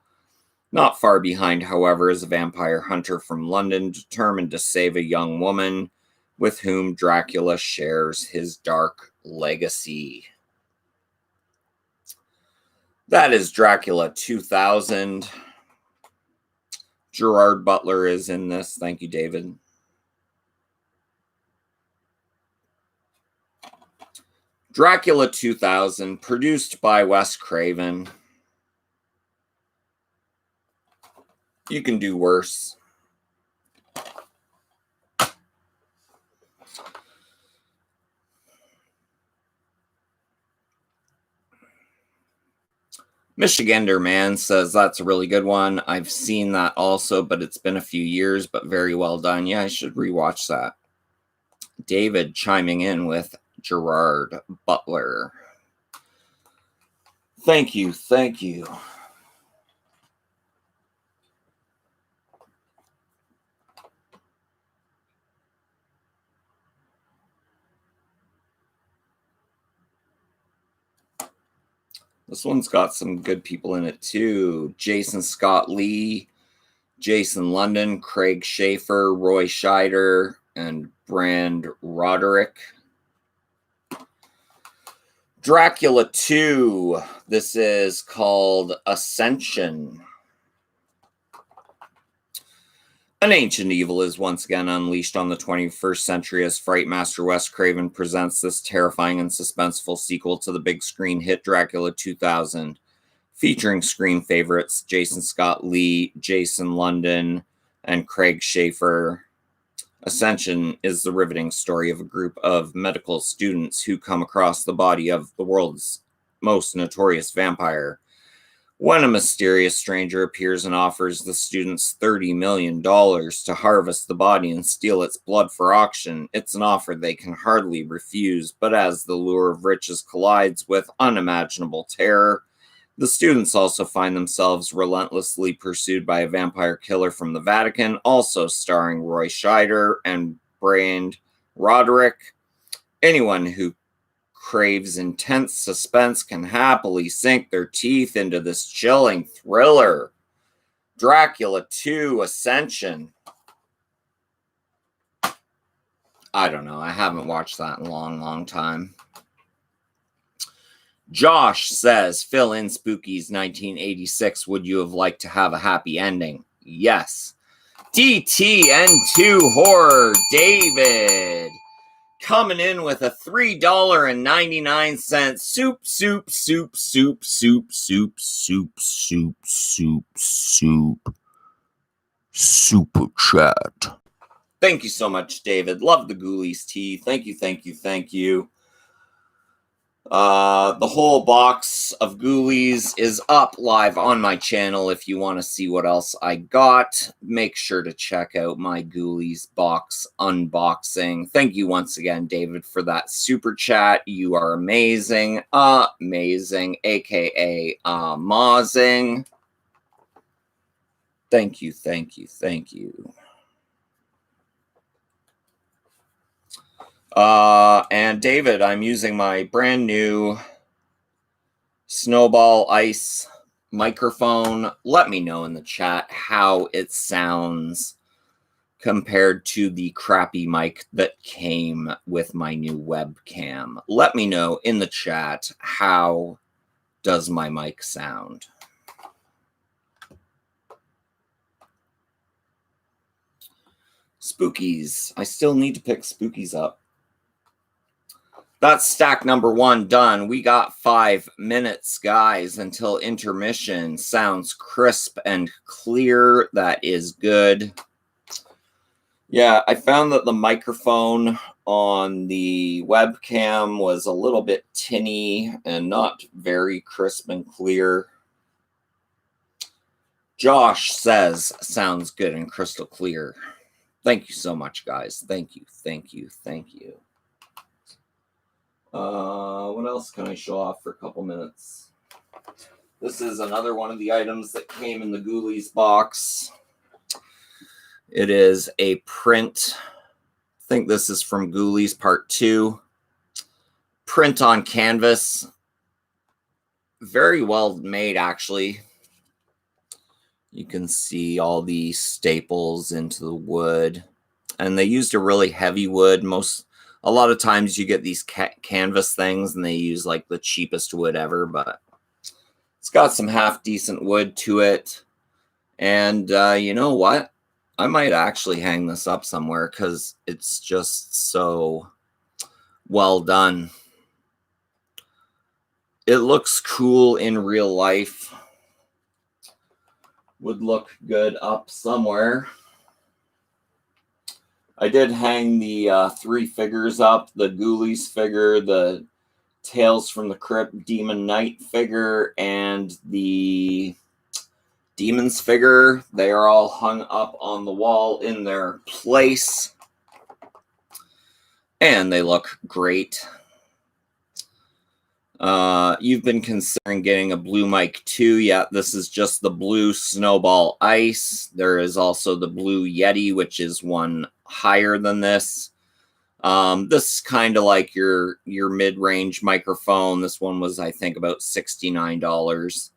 Not far behind, however, is a vampire hunter from London, determined to save a young woman with whom Dracula shares his dark legacy. That is Dracula 2000. Gerard Butler is in this. Thank you, David. Dracula 2000, produced by Wes Craven. You can do worse. Michigander Man says that's a really good one. I've seen that also, but it's been a few years, but very well done. Yeah, I should rewatch that. David chiming in with Gerard Butler. Thank you. Thank you. This one's got some good people in it too. Jason Scott Lee, Jason London, Craig Schaefer, Roy Scheider, and Brand Roderick. Dracula 2. This is called Ascension. An ancient evil is once again unleashed on the 21st century as Fright master Wes Craven presents this terrifying and suspenseful sequel to the big screen hit Dracula 2000, featuring screen favorites Jason Scott Lee, Jason London, and Craig Schaefer. Ascension is the riveting story of a group of medical students who come across the body of the world's most notorious vampire. When a mysterious stranger appears and offers the students $30 million to harvest the body and steal its blood for auction, it's an offer they can hardly refuse. But as the lure of riches collides with unimaginable terror, the students also find themselves relentlessly pursued by a vampire killer from the Vatican, also starring Roy Scheider and Brand Roderick. Anyone who craves intense suspense can happily sink their teeth into this chilling thriller. Dracula 2 Ascension. I don't know. I haven't watched that in a long time. Josh says, fill in Spooky's 1986. Would you have liked to have a happy ending? Yes. DTN2 Horror, David. Coming in with a $3.99 super chat. Thank you so much, David. Love the Ghoulies tea. Thank you. The whole box of Ghoulies is up live on my channel. If you want to see what else I got, make sure to check out my Ghoulies box unboxing. Thank you once again, David, for that super chat. You are amazing, aka amazing. Thank you. And David, I'm using my brand new Snowball Ice microphone. Let me know in the chat how it sounds, compared to the crappy mic that came with my new webcam. Let me know in the chat, how does my mic sound? Spookies. I still need to pick Spookies up. That's stack number 1 done. We got 5 minutes, guys, until intermission. Sounds crisp and clear. That is good. Yeah, I found that the microphone on the webcam was a little bit tinny and not very crisp and clear. Josh says, sounds good and crystal clear. Thank you so much, guys. Thank you, thank you, thank you. What else can I show off for a couple minutes? This is another one of the items that came in the Ghoulies box. It is a print. I think this is from Ghoulies Part 2. Print on canvas. Very well made, actually. You can see all the staples into the wood. And they used a really heavy wood. A lot of times you get these canvas things and they use like the cheapest wood ever, but it's got some half decent wood to it. And you know what? I might actually hang this up somewhere because it's just so well done. It looks cool in real life. Would look good up somewhere. I did hang the 3 figures up, the Ghoulies figure, the Tales from the Crypt Demon Knight figure, and the Demons figure. They are all hung up on the wall in their place. And they look great. You've been considering getting a blue mic too. Yeah, this is just the blue Snowball Ice. There is also the blue Yeti, which is one higher than this. This is kind of like your mid-range microphone. This one was, I think, about $69.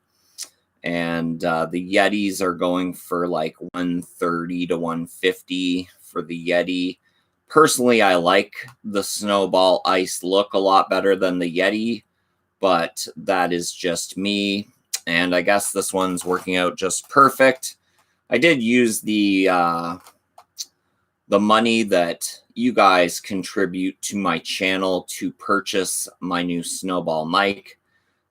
And the Yetis are going for like $130 to $150 for the Yeti. Personally, I like the Snowball Ice look a lot better than the Yeti, but that is just me. And I guess this one's working out just perfect. I did use the money that you guys contribute to my channel to purchase my new Snowball mic.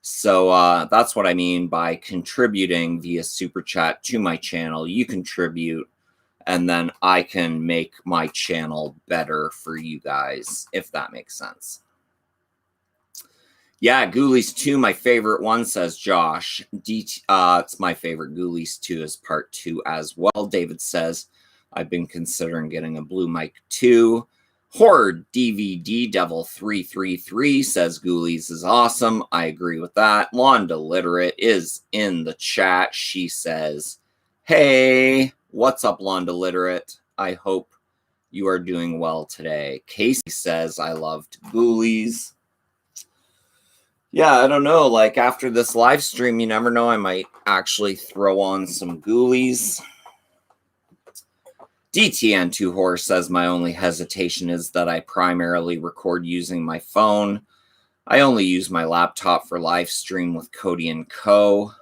So that's what I mean by contributing via Super Chat to my channel. You contribute, and then I can make my channel better for you guys, if that makes sense. Yeah, Ghoulies 2, my favorite one, says Josh. It's my favorite. Ghoulies 2 is part 2 as well. David says, I've been considering getting a blue mic too. Horror DVD Devil 333 says Ghoulies is awesome. I agree with that. Londa Literate is in the chat. She says, hey, what's up, Londa Literate? I hope you are doing well today. Casey says, I loved Ghoulies. Yeah, I don't know. Like, after this live stream, you never know. I might actually throw on some Ghoulies. DTN2 Horse says, my only hesitation is that I primarily record using my phone. I only use my laptop for live stream with Cody & Co.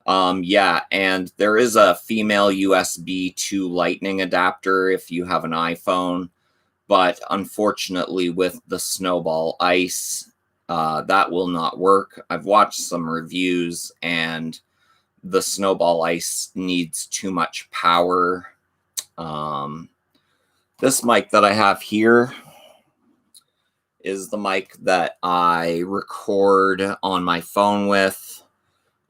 Yeah, and there is a female USB to Lightning adapter if you have an iPhone. But unfortunately, with the Snowball Ice, that will not work. I've watched some reviews, and the Snowball Ice needs too much power. This mic that I have here is the mic that I record on my phone with.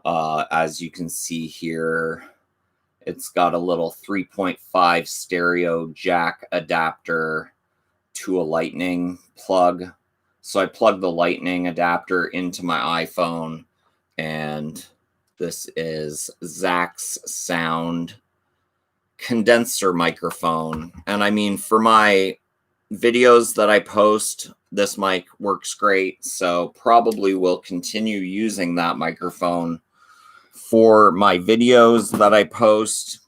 As you can see here, it's got a little 3.5 stereo jack adapter to a lightning plug. So I plug the lightning adapter into my iPhone, and this is Zach's Sound condenser microphone. And I mean, for my videos that I post, this mic works great. So probably will continue using that microphone for my videos that I post.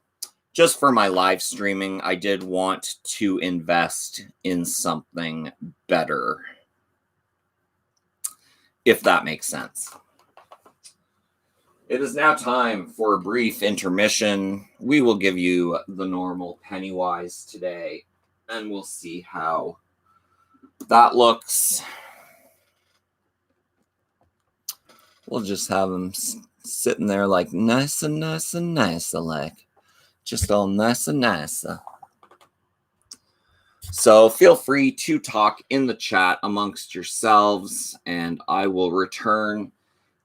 just for my live streaming, I did want to invest in something better, if that makes sense. It is now time for a brief intermission. We will give you the normal Pennywise today, and we'll see how that looks. We'll just have him sitting there like nice and nice and nice, like just all nice and nice. So feel free to talk in the chat amongst yourselves, and I will return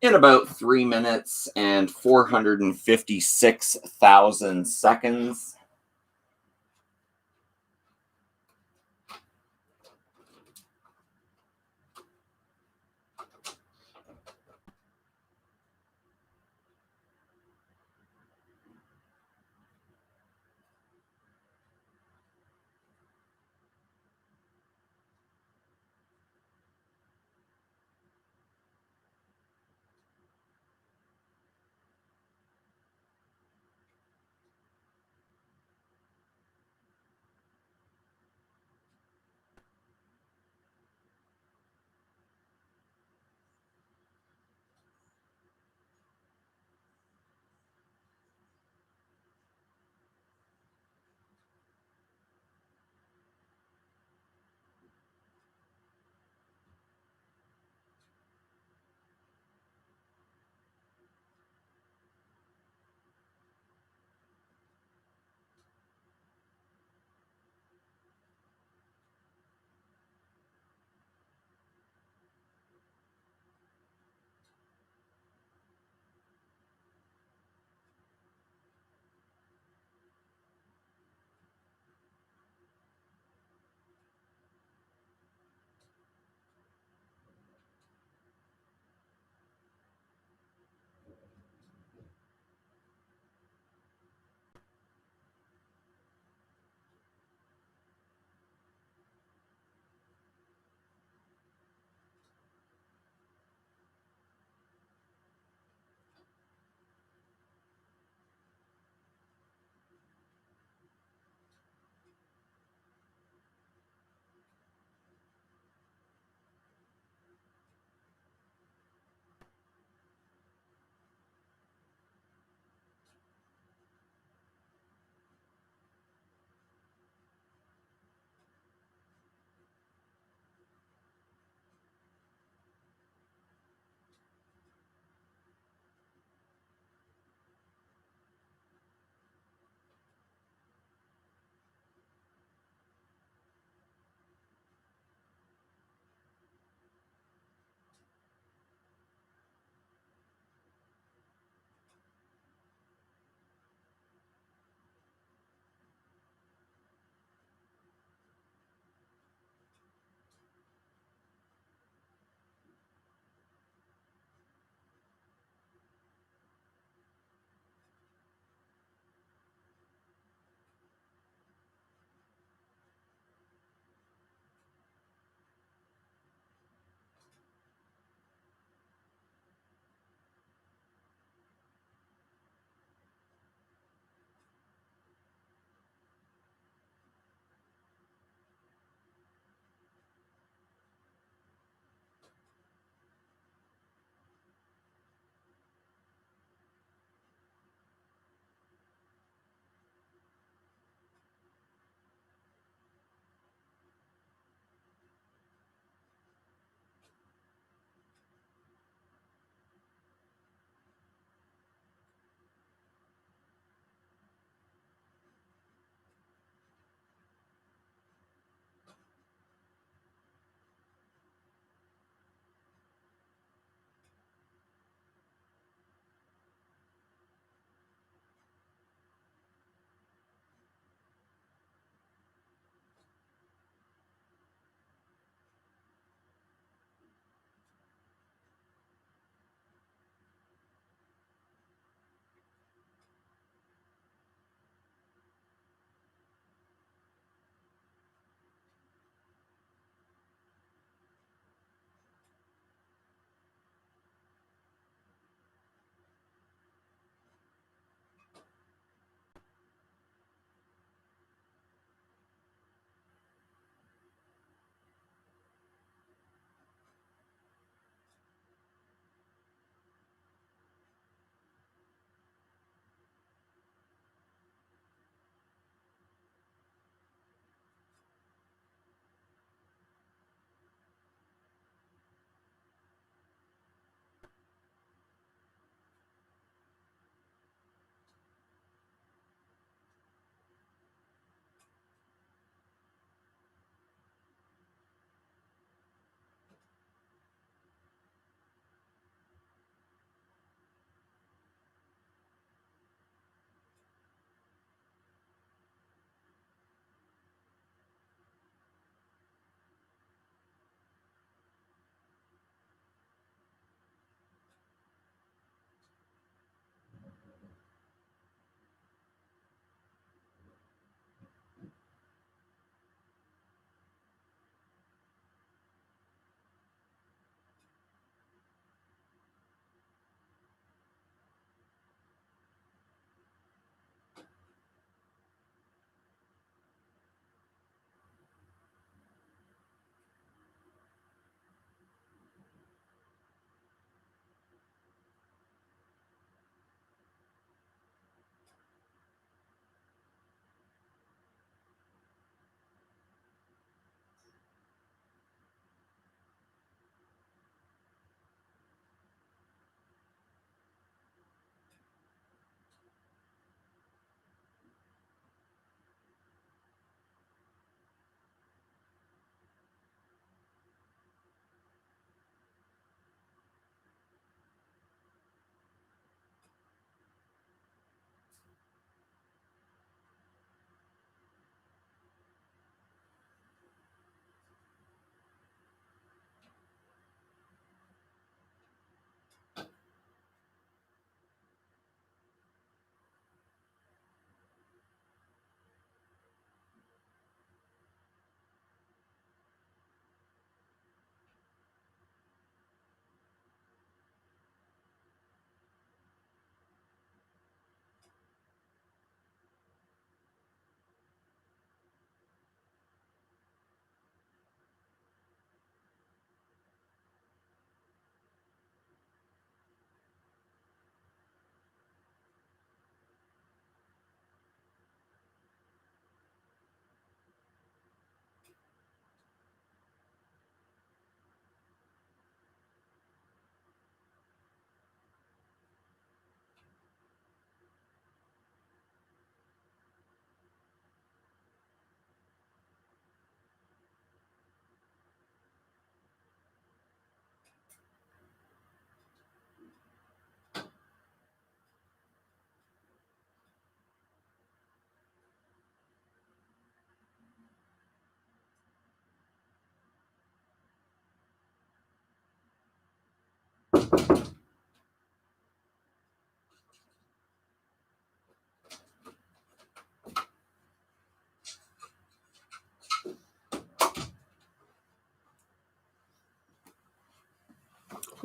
in about 3 minutes and 456,000 seconds.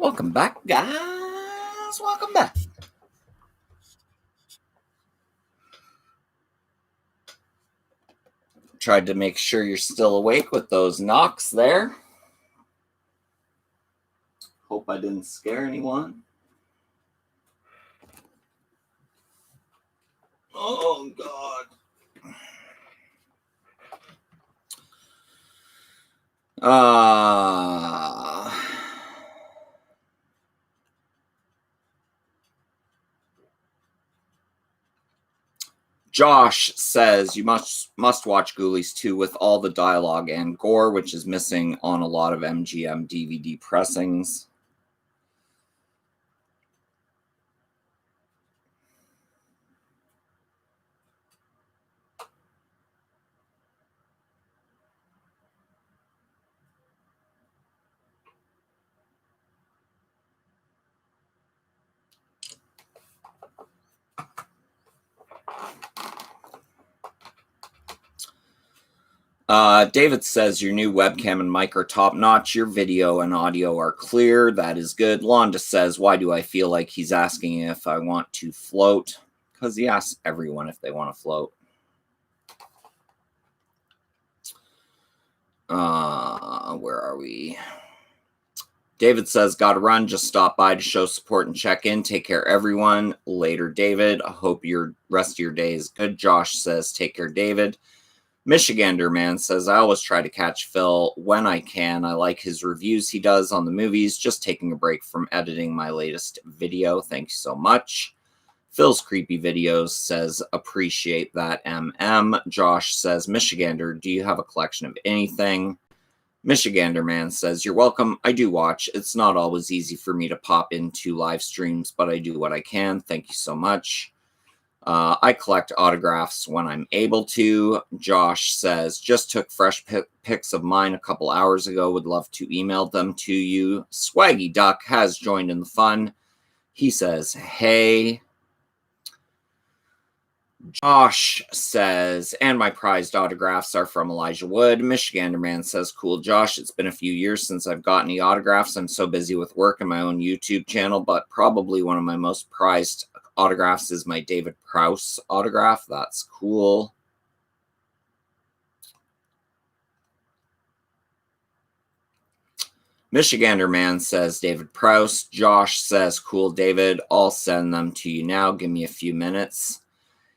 Welcome back, guys. Welcome back. Tried to make sure you're still awake with those knocks there. Hope I didn't scare anyone. Oh, God. Josh says you must watch Ghoulies 2 with all the dialogue and gore, which is missing on a lot of MGM DVD pressings. David says your new webcam and mic are top notch. Your video and audio are clear. That is good. Londa says, why do I feel like he's asking if I want to float? Because he asks everyone if they want to float. Where are we? David says, gotta run. Just stop by to show support and check in. Take care, everyone. Later, David. I hope your rest of your day is good. Josh says, take care, David. Michigander Man says, I always try to catch Phil when I can. I like his reviews he does on the movies. Just taking a break from editing my latest video. Thank you so much. Phil's Creepy Videos says, appreciate that, MM. Josh says, Michigander, do you have a collection of anything? Michigander Man says, you're welcome. I do watch. It's not always easy for me to pop into live streams, but I do what I can. Thank you so much. I collect autographs when I'm able to. Josh says, just took fresh pics of mine a couple hours ago. Would love to email them to you. Swaggy Duck has joined in the fun. He says, hey. Josh says, and my prized autographs are from Elijah Wood. Michigander Man says, cool, Josh. It's been a few years since I've got any autographs. I'm so busy with work and my own YouTube channel, but probably one of my most prized autographs is my David Prowse autograph. That's cool. Michigander Man says, David Prowse. Josh says, cool, David. I'll send them to you now. Give me a few minutes.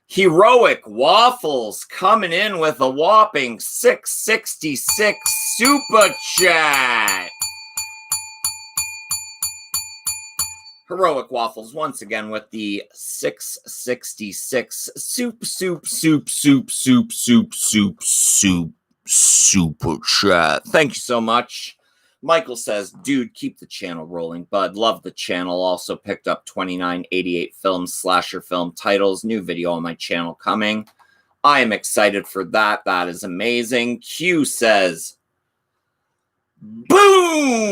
Heroic Waffles coming in with a whopping 666 super chat. Heroic Waffles once again with the 666 super chat. Thank you so much. Michael says, dude, keep the channel rolling, bud. Love the channel. Also picked up 2988 Films slasher film titles. New video on my channel coming. I am excited for that. That is amazing. Q says, boom!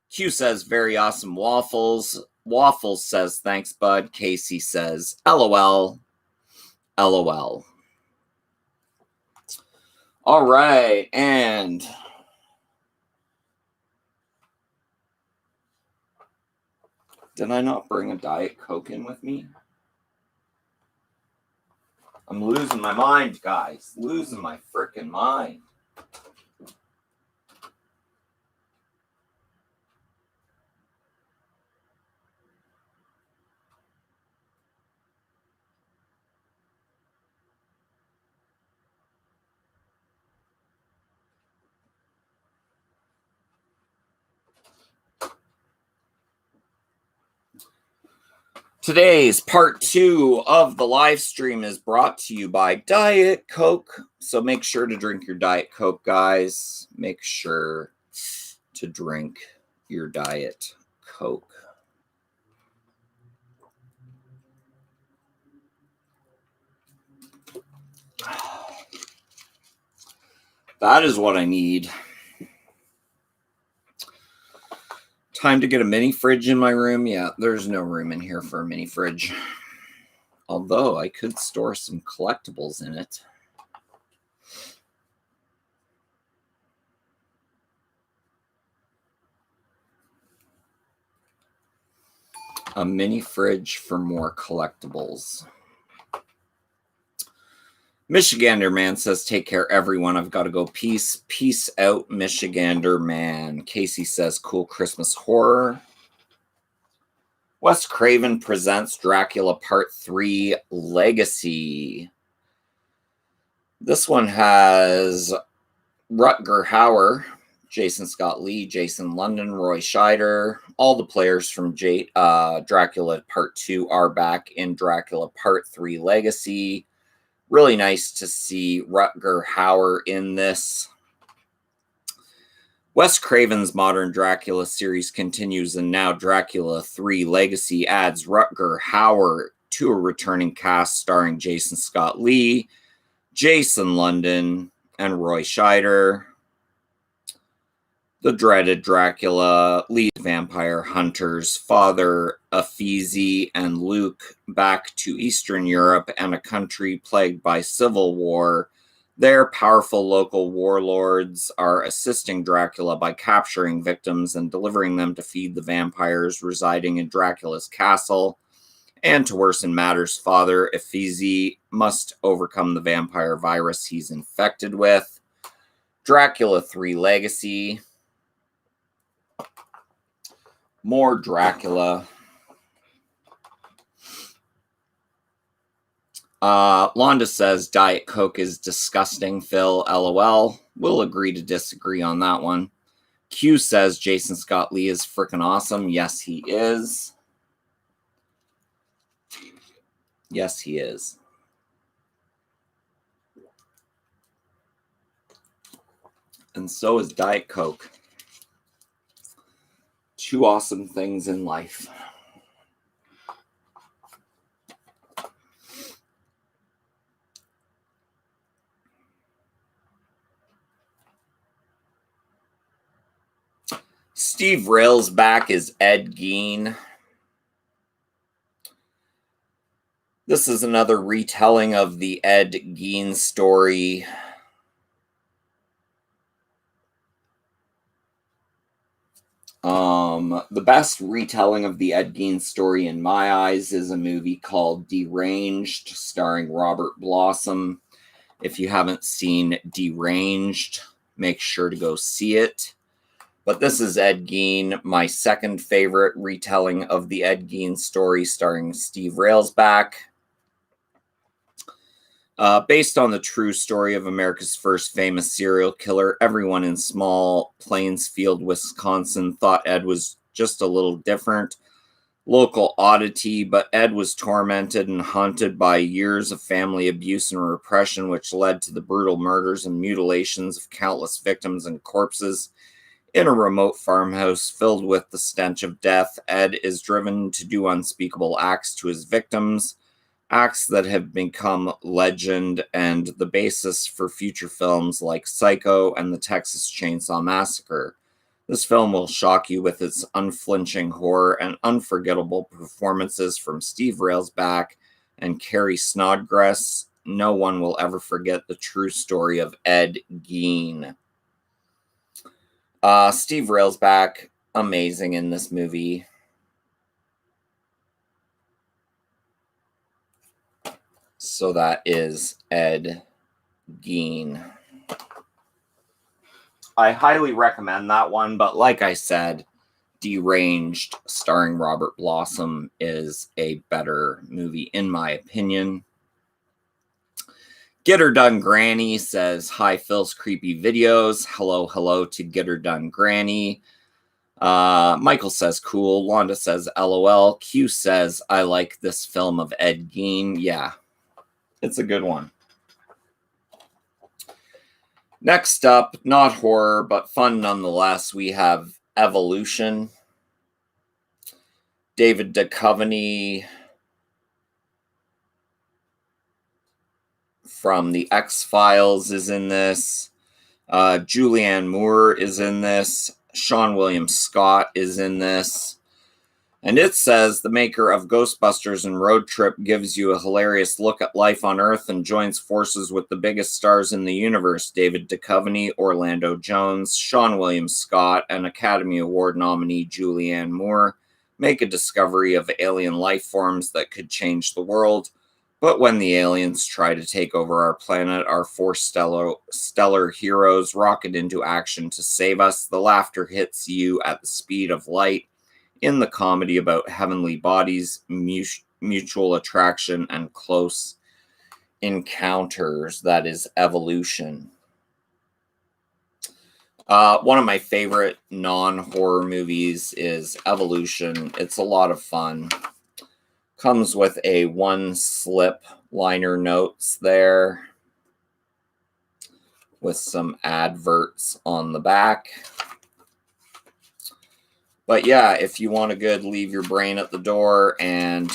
Q says, very awesome waffles. Waffles says, thanks, bud. Casey says, LOL. LOL. All right, and did I not bring a Diet Coke in with me? I'm losing my mind, guys. Losing my freaking mind. Today's part 2 of the live stream is brought to you by Diet Coke. So make sure to drink your Diet Coke, guys. Make sure to drink your Diet Coke. That is what I need. Time to get a mini fridge in my room. Yeah, there's no room in here for a mini fridge. Although I could store some collectibles in it. A mini fridge for more collectibles. Michigander Man says, take care, everyone. I've got to go. Peace. Peace out, Michigander Man. Casey says, cool Christmas horror. Wes Craven presents Dracula Part 3 Legacy. This one has Rutger Hauer, Jason Scott Lee, Jason London, Roy Scheider. All the players from Dracula Part 2 are back in Dracula Part 3 Legacy. Really nice to see Rutger Hauer in this. Wes Craven's modern Dracula series continues, and now Dracula 3 Legacy adds Rutger Hauer to a returning cast starring Jason Scott Lee, Jason London, and Roy Scheider. The dreaded Dracula leads vampire hunters Father Ephizi and Luke back to Eastern Europe and a country plagued by civil war. Their powerful local warlords are assisting Dracula by capturing victims and delivering them to feed the vampires residing in Dracula's castle. And to worsen matters, Father Ephizi must overcome the vampire virus he's infected with. Dracula 3 Legacy. More Dracula. Londa says Diet Coke is disgusting, Phil. LOL. We'll agree to disagree on that one. Q says Jason Scott Lee is freaking awesome. Yes, he is. Yes, he is. And so is Diet Coke. Two awesome things in life. Steve Railsback is Ed Gein. This is another retelling of the Ed Gein story. The best retelling of the Ed Gein story in my eyes is a movie called Deranged, starring Robert Blossom. If you haven't seen Deranged, make sure to go see it. But this is Ed Gein, my second favorite retelling of the Ed Gein story, starring Steve Railsback. Based on the true story of America's first famous serial killer, everyone in small Plainsfield, Wisconsin thought Ed was just a little different. Local oddity, but Ed was tormented and haunted by years of family abuse and repression, which led to the brutal murders and mutilations of countless victims and corpses. In a remote farmhouse filled with the stench of death, Ed is driven to do unspeakable acts to his victims, acts that have become legend and the basis for future films like Psycho and the Texas Chainsaw Massacre. This film will shock you with its unflinching horror and unforgettable performances from Steve Railsback and Carrie Snodgrass. No one will ever forget the true story of Ed Gein. Steve Railsback, amazing in this movie. So that is Ed Gein. I highly recommend that one, but like I said, Deranged, starring Robert Blossom, is a better movie in my opinion. Get Her Done Granny says, hi, Phil's Creepy Videos. Hello, hello to Get Her Done Granny. Michael says, cool. Wanda says, LOL. Q says, I like this film of Ed Gein. Yeah, it's a good one. Next up, not horror, but fun nonetheless, we have Evolution. David Duchovny from The X-Files is in this. Julianne Moore is in this. Sean William Scott is in this. And it says the maker of Ghostbusters and Road Trip gives you a hilarious look at life on Earth and joins forces with the biggest stars in the universe, David Duchovny, Orlando Jones, Sean William Scott, and Academy Award nominee Julianne Moore. make a discovery of alien life forms that could change the world. But when the aliens try to take over our planet, our four stellar heroes rocket into action to save us. The laughter hits you at the speed of light in the comedy about heavenly bodies, mutual attraction, and close encounters. That is Evolution. One of my favorite non-horror movies is Evolution. It's a lot of fun. Comes with a one slip liner notes there with some adverts on the back. But yeah, if you want a good leave your brain at the door and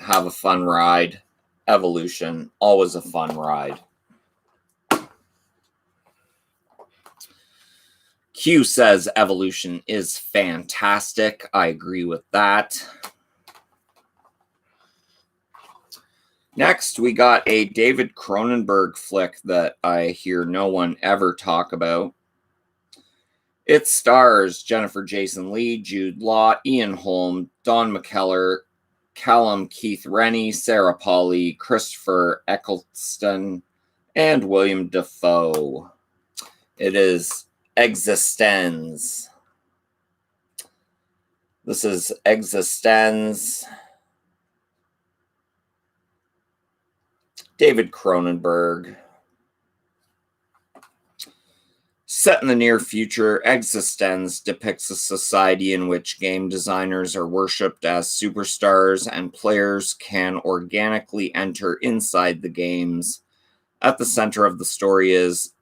have a fun ride, Evolution, always a fun ride. Q says Evolution is fantastic. I agree with that. Next, we got a David Cronenberg flick that I hear no one ever talk about. It stars Jennifer Jason Leigh, Jude Law, Ian Holm, Don McKellar, Callum Keith Rennie, Sarah Polley, Christopher Eccleston, and William Dafoe. It is Existenz. This is Existenz. David Cronenberg. Set in the near future, Existenz depicts a society in which game designers are worshipped as superstars and players can organically enter inside the games. At the center of the story is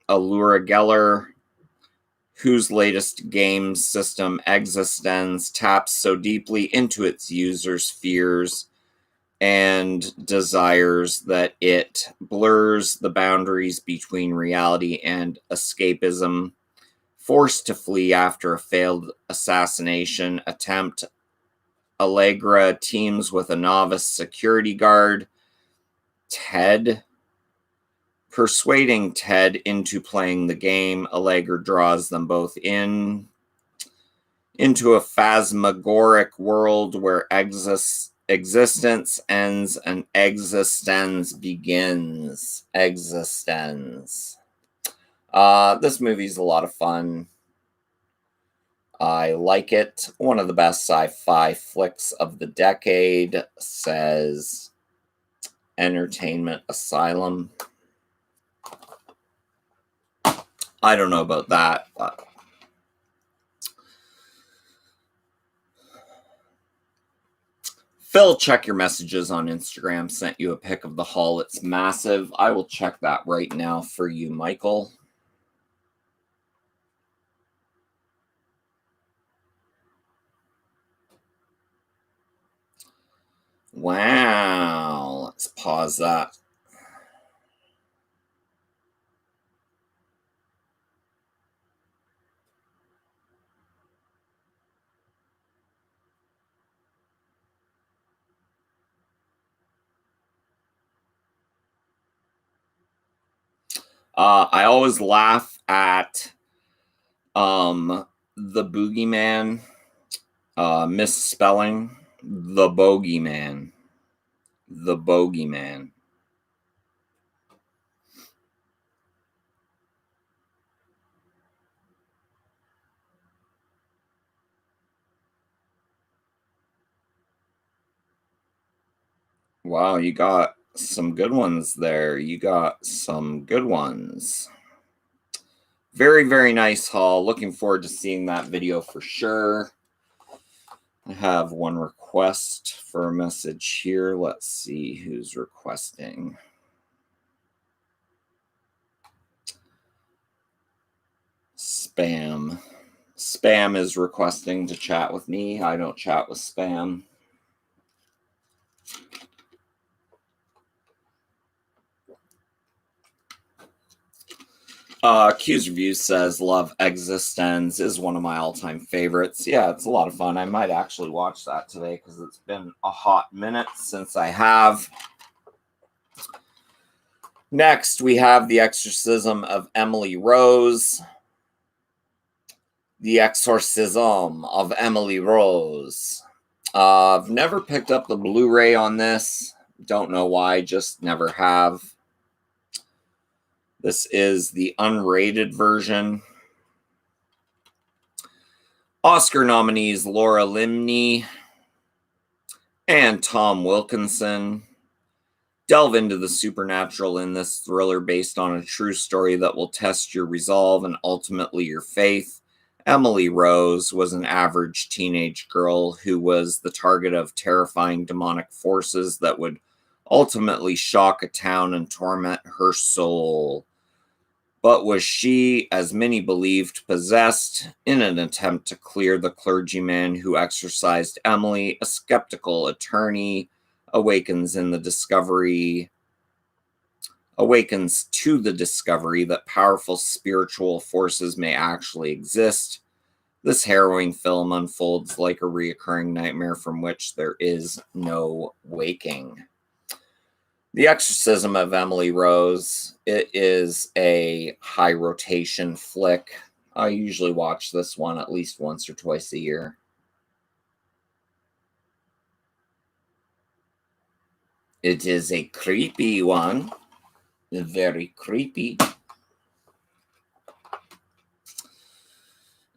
Allura Geller, whose latest game system, Existenz, taps so deeply into its users' fears and desires that it blurs the boundaries between reality and escapism. Forced to flee after a failed assassination attempt, Allegra teams with a novice security guard, Ted. Persuading Ted into playing the game, Allegra draws them both into a phantasmagoric world where existence ends and existence begins. Existence. This movie's a lot of fun. I like it. One of the best sci-fi flicks of the decade, says Entertainment Asylum. I don't know about that, but Phil, check your messages on Instagram. Sent you a pic of the haul. It's massive. I will check that right now for you, Michael. Wow. Let's pause that. I always laugh at the boogeyman misspelling. The bogeyman. The bogeyman. Wow, you got some good ones there. You got some good ones. Very, very nice haul. Looking forward to seeing that video for sure. I have one request for a message here. Let's see who's requesting. Spam. Spam is requesting to chat with me. I don't chat with spam. Q's Review says, love Existenz, is one of my all-time favorites. Yeah, it's a lot of fun. I might actually watch that today because it's been a hot minute since I have. Next, we have The Exorcism of Emily Rose. The Exorcism of Emily Rose. I've never picked up the Blu-ray on this. Don't know why, just never have. This is the unrated version. Oscar nominees Laura Linney and Tom Wilkinson delve into the supernatural in this thriller based on a true story that will test your resolve and ultimately your faith. Emily Rose was an average teenage girl who was the target of terrifying demonic forces that would ultimately shock a town and torment her soul. But was she, as many believed, possessed? In an attempt to clear the clergyman who exorcised Emily, a skeptical attorney awakens to the discovery that powerful spiritual forces may actually exist. This harrowing film unfolds like a reoccurring nightmare from which there is no waking. The Exorcism of Emily Rose. It is a high rotation flick. I usually watch this one at least once or twice a year. It is a creepy one. Very creepy.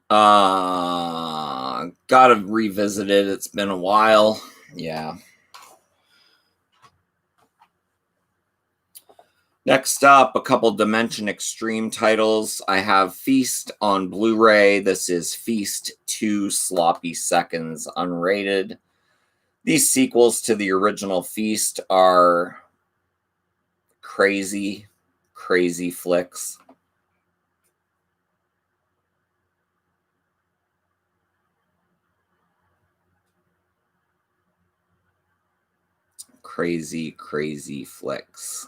Gotta revisit it. It's been a while. Yeah. Next up, a couple Dimension Extreme titles. I have Feast on Blu-ray. This is Feast 2 Sloppy Seconds Unrated. These sequels to the original Feast are crazy, crazy flicks. Crazy, crazy flicks.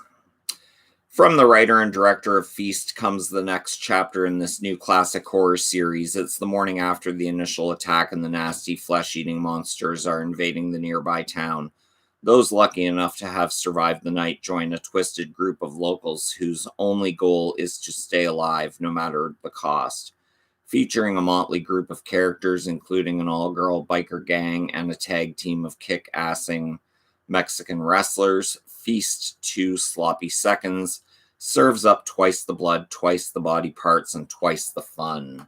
From the writer and director of Feast comes the next chapter in this new classic horror series. It's the morning after the initial attack and the nasty flesh-eating monsters are invading the nearby town. Those lucky enough to have survived the night join a twisted group of locals whose only goal is to stay alive, no matter the cost. Featuring a motley group of characters, including an all-girl biker gang and a tag team of kick-assing Mexican wrestlers, Feast 2 Sloppy Seconds serves up twice the blood, twice the body parts, and twice the fun.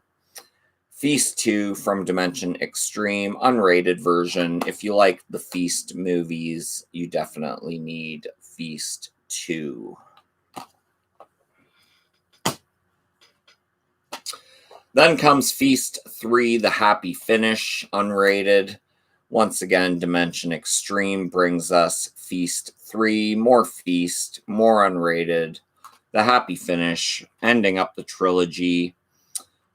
Feast 2 from Dimension Extreme, unrated version. If you like the Feast movies, you definitely need Feast 2. Then comes Feast 3, The Happy Finish, unrated. Once again, Dimension Extreme brings us Feast 3, more Feast, more unrated. The Happy Finish, ending up the trilogy.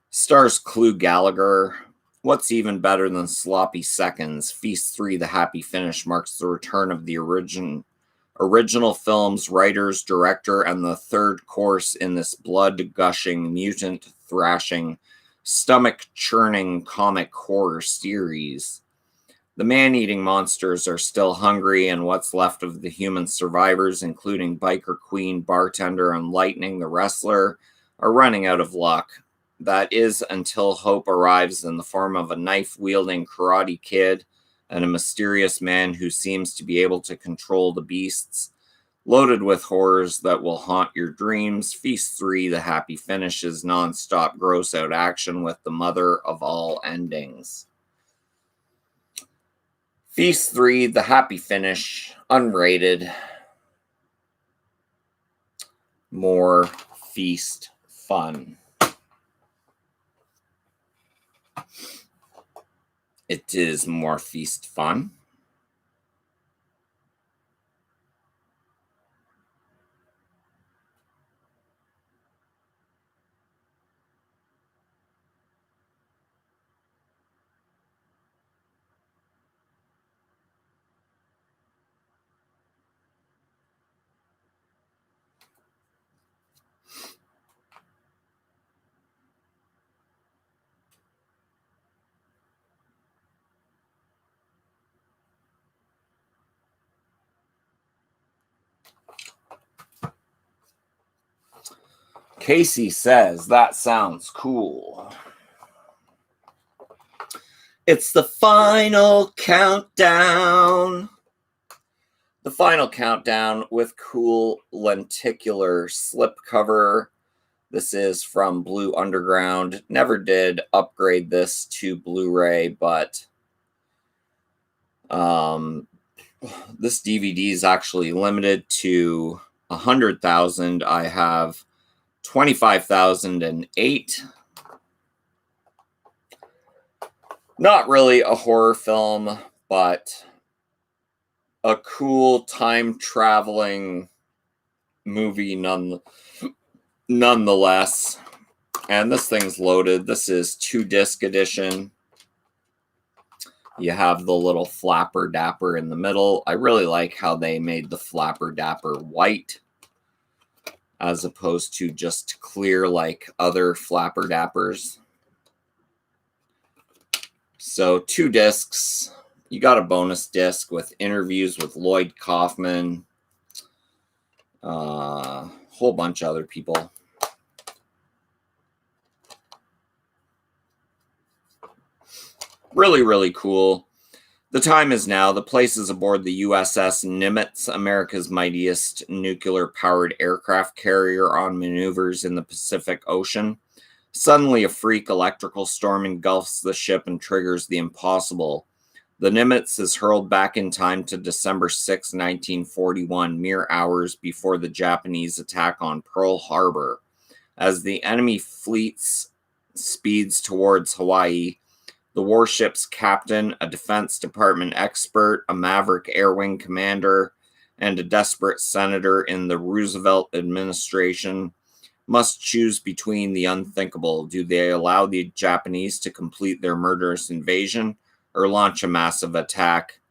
Stars Clu Gallagher. What's even better than Sloppy Seconds? Feast 3, The Happy Finish marks the return of the original film's writers, director, and the third course in this blood-gushing, mutant-thrashing, stomach-churning comic horror series. The man-eating monsters are still hungry, and what's left of the human survivors, including Biker Queen, Bartender, and Lightning the Wrestler, are running out of luck. That is until hope arrives in the form of a knife-wielding Karate Kid and a mysterious man who seems to be able to control the beasts. Loaded with horrors that will haunt your dreams, Feast 3, The Happy Finish is non-stop gross-out action with the mother of all endings. Feast 3, The Happy Finish, unrated. More Feast fun. It is more Feast fun. Casey says, that sounds cool. It's the final countdown. The final countdown with cool lenticular slipcover. This is from Blue Underground. Never did upgrade this to Blu-ray, but this DVD is actually limited to 100,000. I have 25,008. Not really a horror film, but a cool time-traveling movie nonetheless. And this thing's loaded. This is 2-disc edition. You have the little flapper dapper in the middle. I really like how they made the flapper dapper white as opposed to just clear like other flapper dappers. So 2 discs. You got a bonus disc with interviews with Lloyd Kaufman, a whole bunch of other people. Really, really cool. The time is now. The place is aboard the USS Nimitz, America's mightiest nuclear-powered aircraft carrier on maneuvers in the Pacific Ocean. Suddenly, a freak electrical storm engulfs the ship and triggers the impossible. The Nimitz is hurled back in time to December 6, 1941, mere hours before the Japanese attack on Pearl Harbor. As the enemy fleet speeds towards Hawaii, the warship's captain, a Defense Department expert, a maverick air wing commander, and a desperate senator in the Roosevelt administration must choose between the unthinkable. Do they allow the Japanese to complete their murderous invasion or launch a massive attack,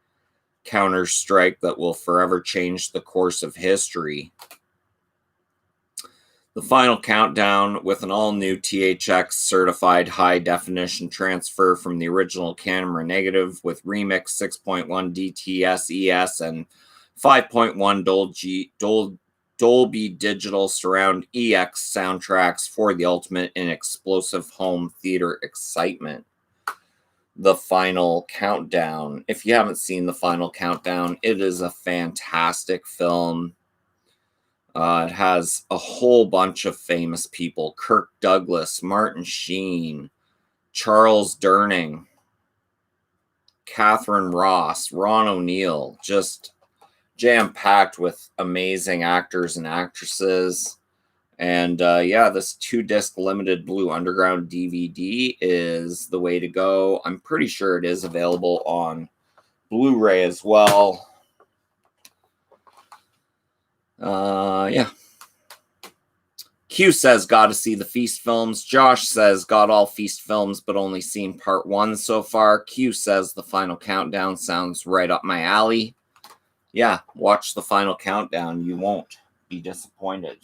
counter-strike that will forever change the course of history? The final countdown with an all-new THX certified high-definition transfer from the original camera negative with remix 6.1 DTS-ES and 5.1 Dolby Digital Surround EX soundtracks for the ultimate in explosive home theater excitement. The Final Countdown. If you haven't seen The Final Countdown, it is a fantastic film. It has a whole bunch of famous people. Kirk Douglas, Martin Sheen, Charles Durning, Catherine Ross, Ron O'Neill. Just jam-packed with amazing actors and actresses. And yeah, this 2-disc limited Blue Underground DVD is the way to go. I'm pretty sure it is available on Blu-ray as well. Yeah. Q says, gotta see the Feast films. Josh says, got all Feast films, but only seen part 1 so far. Q says, The Final Countdown sounds right up my alley. Yeah, watch The Final Countdown. You won't be disappointed.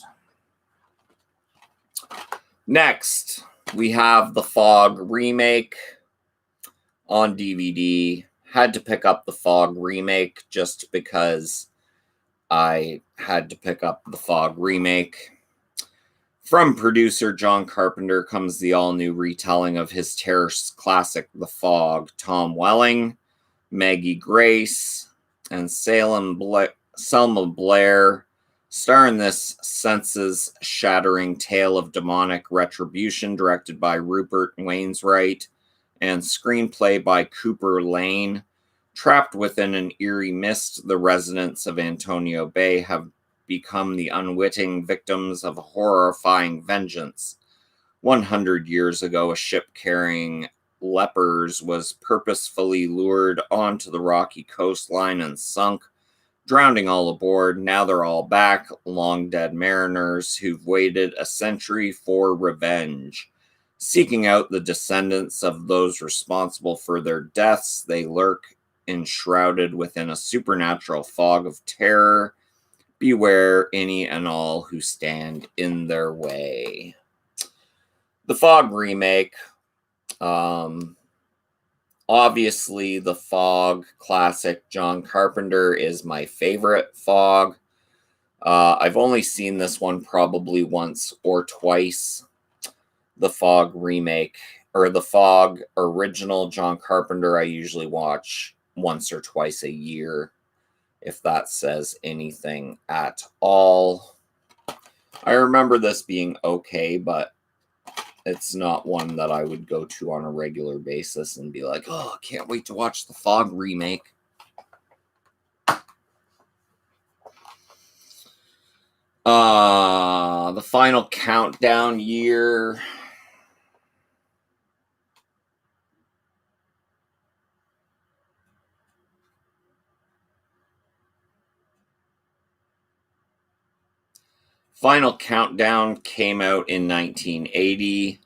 Next, we have the Fog Remake on DVD. Had to pick up the Fog Remake just because I had to pick up the Fog Remake. From producer John Carpenter comes the all-new retelling of his terror classic, The Fog. Tom Welling, Maggie Grace, and Selma Blair star in this senses-shattering tale of demonic retribution, directed by Rupert Wainwright and screenplay by Cooper Lane. Trapped within an eerie mist, the residents of Antonio Bay have become the unwitting victims of a horrifying vengeance. 100 years ago, a ship carrying lepers was purposefully lured onto the rocky coastline and sunk, drowning all aboard. Now they're all back, long dead mariners who've waited a century for revenge. Seeking out the descendants of those responsible for their deaths, they lurk enshrouded within a supernatural fog of terror. Beware any and all who stand in their way. The Fog Remake. Obviously, the Fog classic John Carpenter is my favorite Fog. I've only seen this one probably once or twice. The Fog Remake, or the Fog original John Carpenter, I usually watch once or twice a year, if that says anything at all. I remember this being okay, but it's not one that I would go to on a regular basis and be like, oh, I can't wait to watch the Fog remake. The final countdown year. Final Countdown came out in 1980.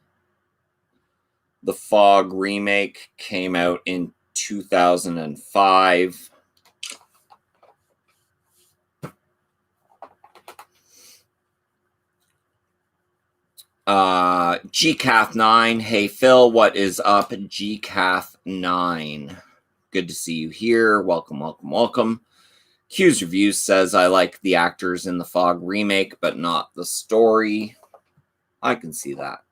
The Fog remake came out in 2005. GCath 9. Hey Phil, what is up? GCath 9. Good to see you here. Welcome, welcome, welcome. Q's Review says, I like the actors in the Fog remake, but not the story. I can see that.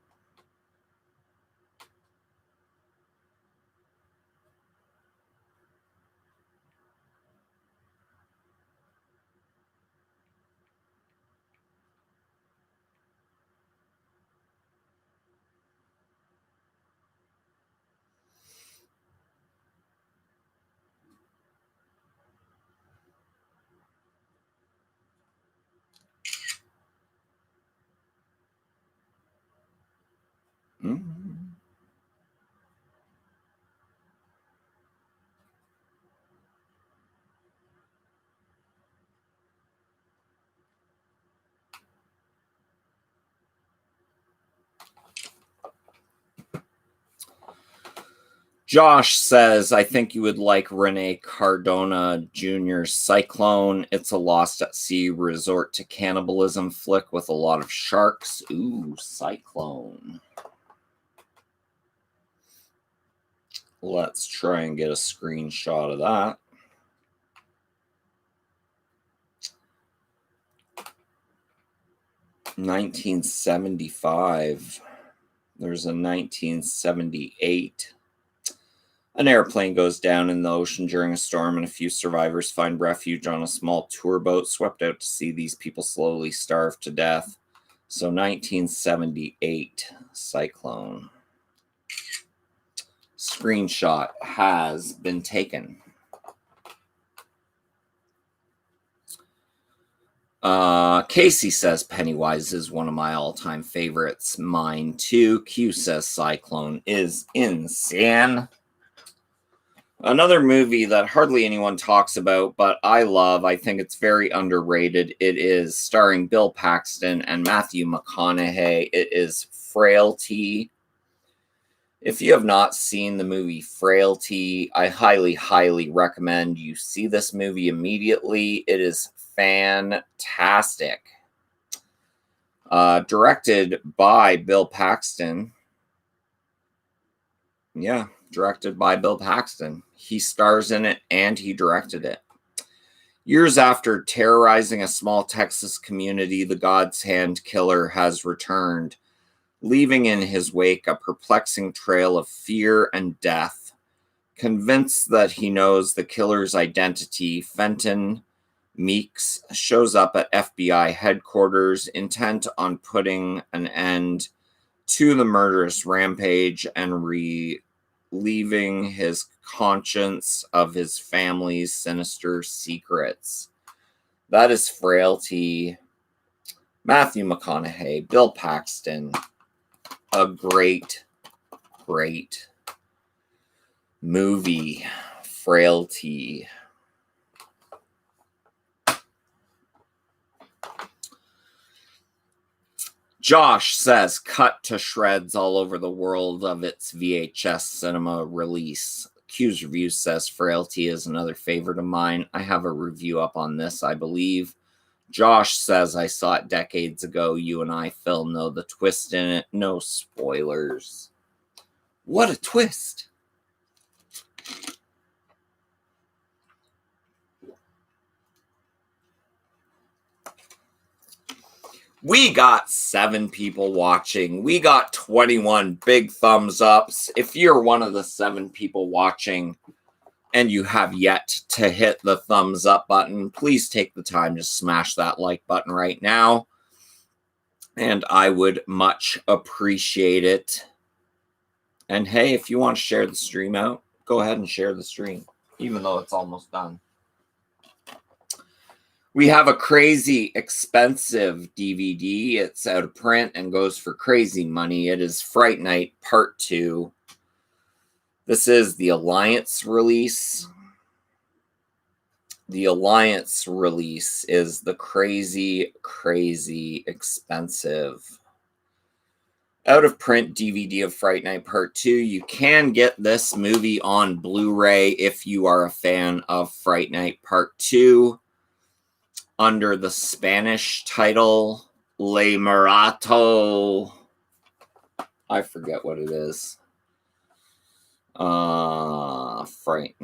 Mm-hmm. Josh says, I think you would like Rene Cardona Jr.'s Cyclone. It's a Lost at Sea resort to cannibalism flick with a lot of sharks. Ooh, Cyclone. Let's try and get a screenshot of that. $1975. There's a 1978. An airplane goes down in the ocean during a storm, and a few survivors find refuge on a small tour boat swept out to sea. These people slowly starve to death. So 1978 Cyclone. Screenshot has been taken. Casey says Pennywise is one of my all-time favorites. Mine too. Q says Cyclone is insane. Another movie that hardly anyone talks about, but I love. I think it's very underrated. It is starring Bill Paxton and Matthew McConaughey. It is Frailty. If you have not seen the movie Frailty, I highly, highly recommend you see this movie immediately. It is fantastic. Directed by Bill Paxton. Yeah, directed by Bill Paxton. He stars in it and he directed it. Years after terrorizing a small Texas community, the God's Hand killer has returned, leaving in his wake a perplexing trail of fear and death. Convinced that he knows the killer's identity, Fenton Meeks shows up at FBI headquarters, intent on putting an end to the murderous rampage and relieving his conscience of his family's sinister secrets. That is Frailty. Matthew McConaughey, Bill Paxton. A great, great movie. Frailty. Josh says, cut to shreds all over the world of its VHS cinema release. Q's Review says, Frailty is another favorite of mine. I have a review up on this, I believe. Josh says, I saw it decades ago. You and I, Phil, know the twist in it. No spoilers. What a twist. We got 7 people watching. We got 21 big thumbs ups. If you're one of the 7 people watching and you have yet to hit the thumbs up button, please take the time to smash that like button right now. And I would much appreciate it. And hey, if you want to share the stream out, go ahead and share the stream, even though it's almost done. We have a crazy expensive DVD. It's out of print and goes for crazy money. It is Fright Night Part 2. This is the Alliance release. The Alliance release is the crazy, crazy expensive out of print DVD of Fright Night Part 2. You can get this movie on Blu-ray if you are a fan of Fright Night Part 2 under the Spanish title Le Marato. I forget what it is. Fright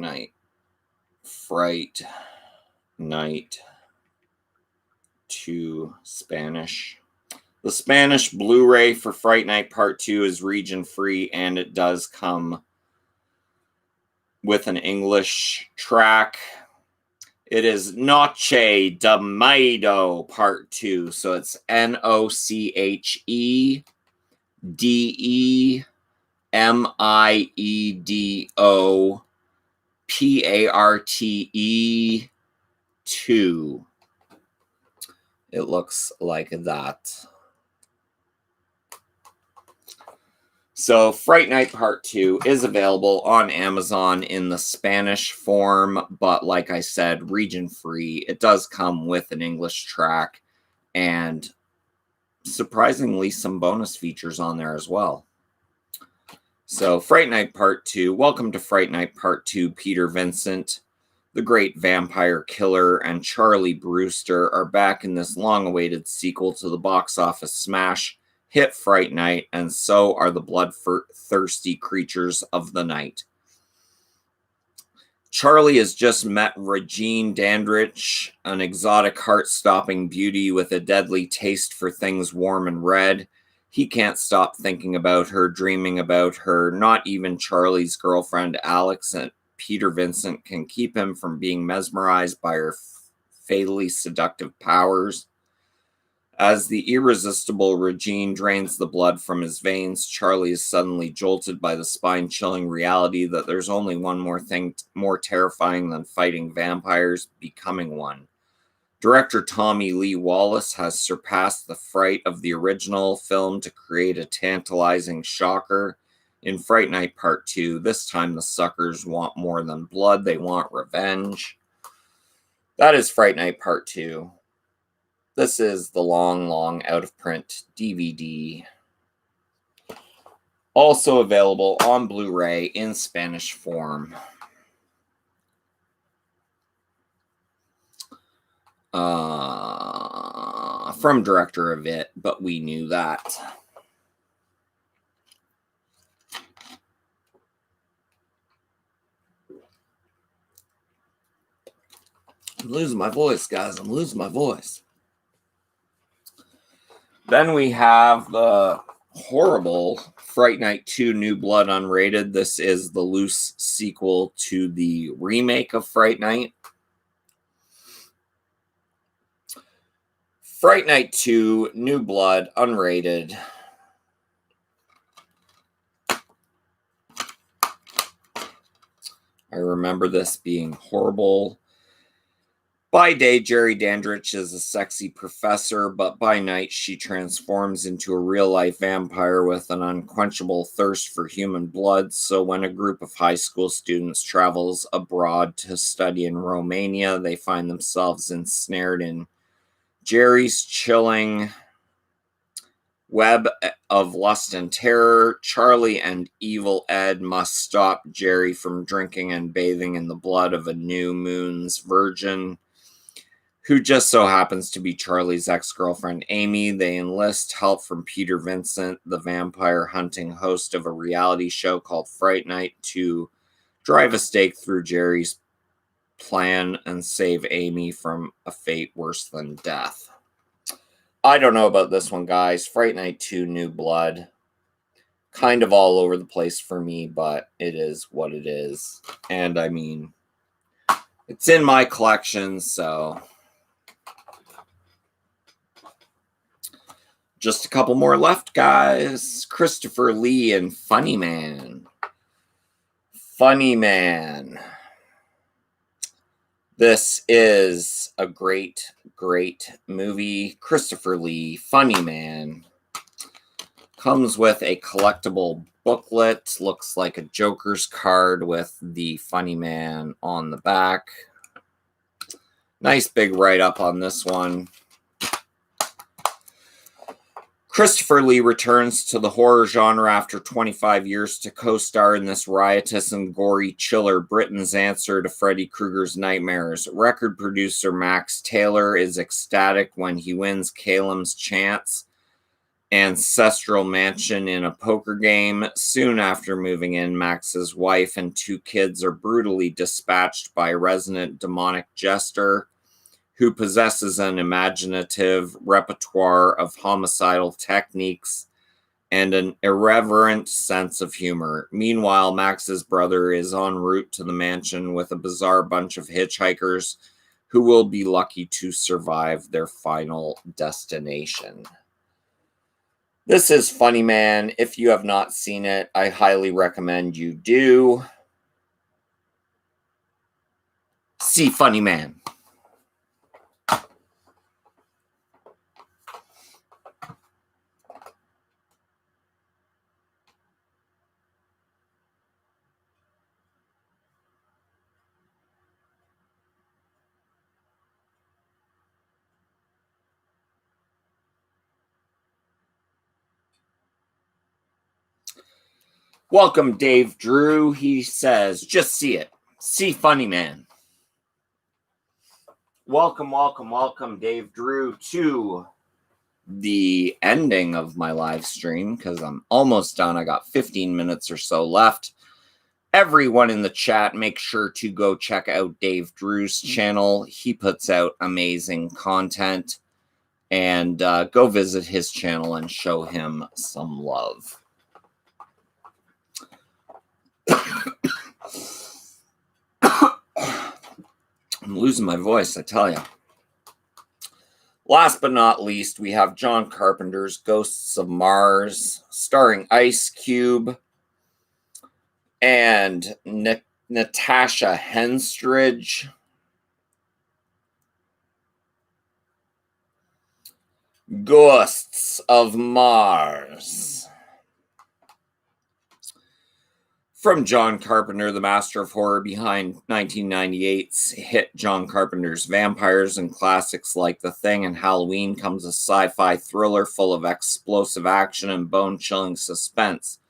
Night 2 Spanish. The Spanish Blu-ray for Fright Night Part 2 is region free, and it does come with an English track. It is Noche de Miedo Part 2, so it's NOCHEDEMIEDO PARTE 2. It looks like that. So Fright Night Part 2 is available on Amazon in the Spanish form, but like I said, region free. It does come with an English track and surprisingly some bonus features on there as well. So Fright Night Part 2, welcome to Fright Night Part 2. Peter Vincent, the great vampire killer, and Charlie Brewster are back in this long-awaited sequel to the box office smash hit Fright Night, and so are the bloodthirsty creatures of the night. Charlie has just met Regine Dandridge, an exotic heart-stopping beauty with a deadly taste for things warm and red. He can't stop thinking about her, dreaming about her. Not even Charlie's girlfriend, Alex, and Peter Vincent can keep him from being mesmerized by her fatally seductive powers. As the irresistible Regine drains the blood from his veins, Charlie is suddenly jolted by the spine-chilling reality that there's only one more thing more terrifying than fighting vampires: becoming one. Director Tommy Lee Wallace has surpassed the fright of the original film to create a tantalizing shocker. In Fright Night Part 2, this time the suckers want more than blood, they want revenge. That is Fright Night Part 2. This is the long out-of-print DVD. Also available on Blu-ray in Spanish form. From director of it, but we knew that. I'm losing my voice, guys. I'm losing my voice. Then we have the horrible Fright Night 2 New Blood Unrated. This is the loose sequel to the remake of Fright Night. Fright Night 2 New Blood Unrated. I remember this being horrible. By day, Jerry Dandridge is a sexy professor, but by night she transforms into a real-life vampire with an unquenchable thirst for human blood. So when a group of high school students travels abroad to study in Romania, they find themselves ensnared in Jerry's chilling web of lust and terror. Charlie and Evil Ed must stop Jerry from drinking and bathing in the blood of a new moon's virgin, who just so happens to be Charlie's ex-girlfriend, Amy. They enlist help from Peter Vincent, the vampire hunting host of a reality show called Fright Night, to drive a stake through Jerry's plan and save Amy from a fate worse than death. I don't know about this one, guys. Fright Night 2 New Blood. Kind of all over the place for me, but it is what it is. And I mean, it's in my collection, so just a couple more left, guys. Christopher Lee and Funny Man. Funny Man. This is a great, great movie. Christopher Lee, Funny Man. Comes with a collectible booklet. Looks like a Joker's card with the Funny Man on the back. Nice big write-up on this one. Christopher Lee returns to the horror genre after 25 years to co-star in this riotous and gory chiller, Britain's answer to Freddy Krueger's nightmares. Record producer Max Taylor is ecstatic when he wins Calem's Chance ancestral mansion in a poker game. Soon after moving in, Max's wife and 2 kids are brutally dispatched by a resident demonic jester who possesses an imaginative repertoire of homicidal techniques and an irreverent sense of humor. Meanwhile, Max's brother is en route to the mansion with a bizarre bunch of hitchhikers who will be lucky to survive their final destination. This is Funny Man. If you have not seen it, I highly recommend you do. See Funny Man. Welcome, Dave Drew. He says, just see it. See Funny Man. Welcome, welcome, welcome, Dave Drew, to the ending of my live stream because I'm almost done. I got 15 minutes or so left. Everyone in the chat, make sure to go check out Dave Drew's channel. He puts out amazing content. And go visit his channel and show him some love. I'm losing my voice, I tell you. Last but not least, we have John Carpenter's Ghosts of Mars, starring Ice Cube and Natasha Henstridge. Ghosts of Mars. From John Carpenter, the master of horror behind 1998's hit John Carpenter's Vampires and classics like The Thing and Halloween, comes a sci-fi thriller full of explosive action and bone-chilling suspense.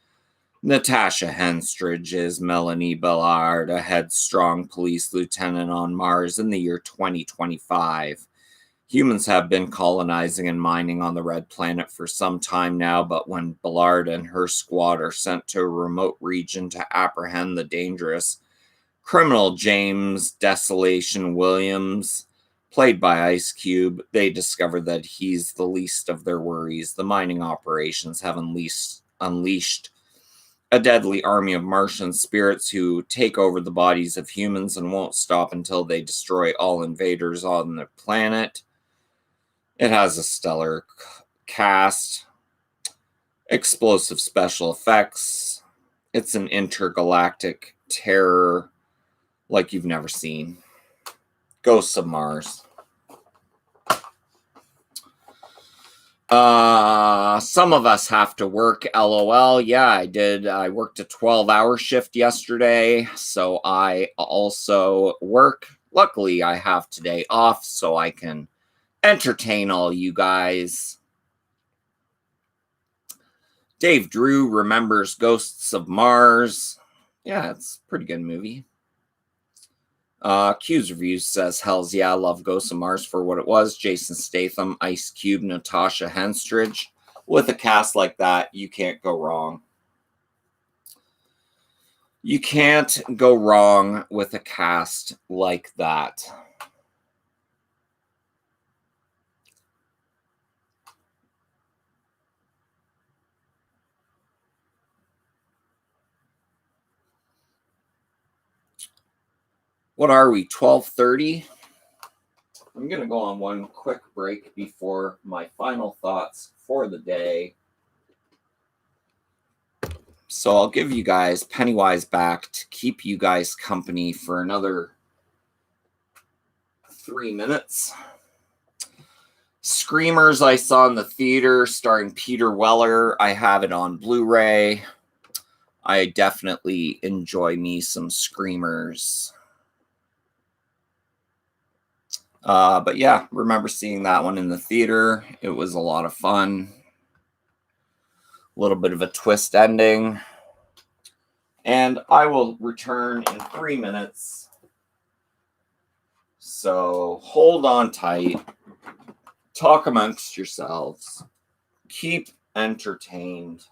Natasha Henstridge is Melanie Ballard, a headstrong police lieutenant on Mars in the year 2025. Humans have been colonizing and mining on the Red Planet for some time now, but when Ballard and her squad are sent to a remote region to apprehend the dangerous criminal James Desolation Williams, played by Ice Cube, they discover that he's the least of their worries. The mining operations have unleashed a deadly army of Martian spirits who take over the bodies of humans and won't stop until they destroy all invaders on the planet. It has a stellar cast, explosive special effects. It's an intergalactic terror like you've never seen. Ghosts of Mars. Some of us have to work, LOL. Yeah, I did. I worked a 12-hour shift yesterday, so I also work. Luckily, I have today off, so I can entertain all you guys. Dave Drew remembers Ghosts of Mars. Yeah, it's a pretty good movie. Q's Reviews says, hells yeah, I love Ghosts of Mars for what it was. Jason Statham, Ice Cube, Natasha Henstridge. With a cast like that, you can't go wrong. You can't go wrong with a cast like that. What are we, 12:30? I'm going to go on one quick break before my final thoughts for the day. So I'll give you guys Pennywise back to keep you guys company for another 3 minutes. Screamers I saw in the theater starring Peter Weller. I have it on Blu-ray. I definitely enjoy me some Screamers. But yeah, remember seeing that one in the theater. It was a lot of fun. A little bit of a twist ending. And I will return in 3 minutes. So hold on tight. Talk amongst yourselves. Keep entertained.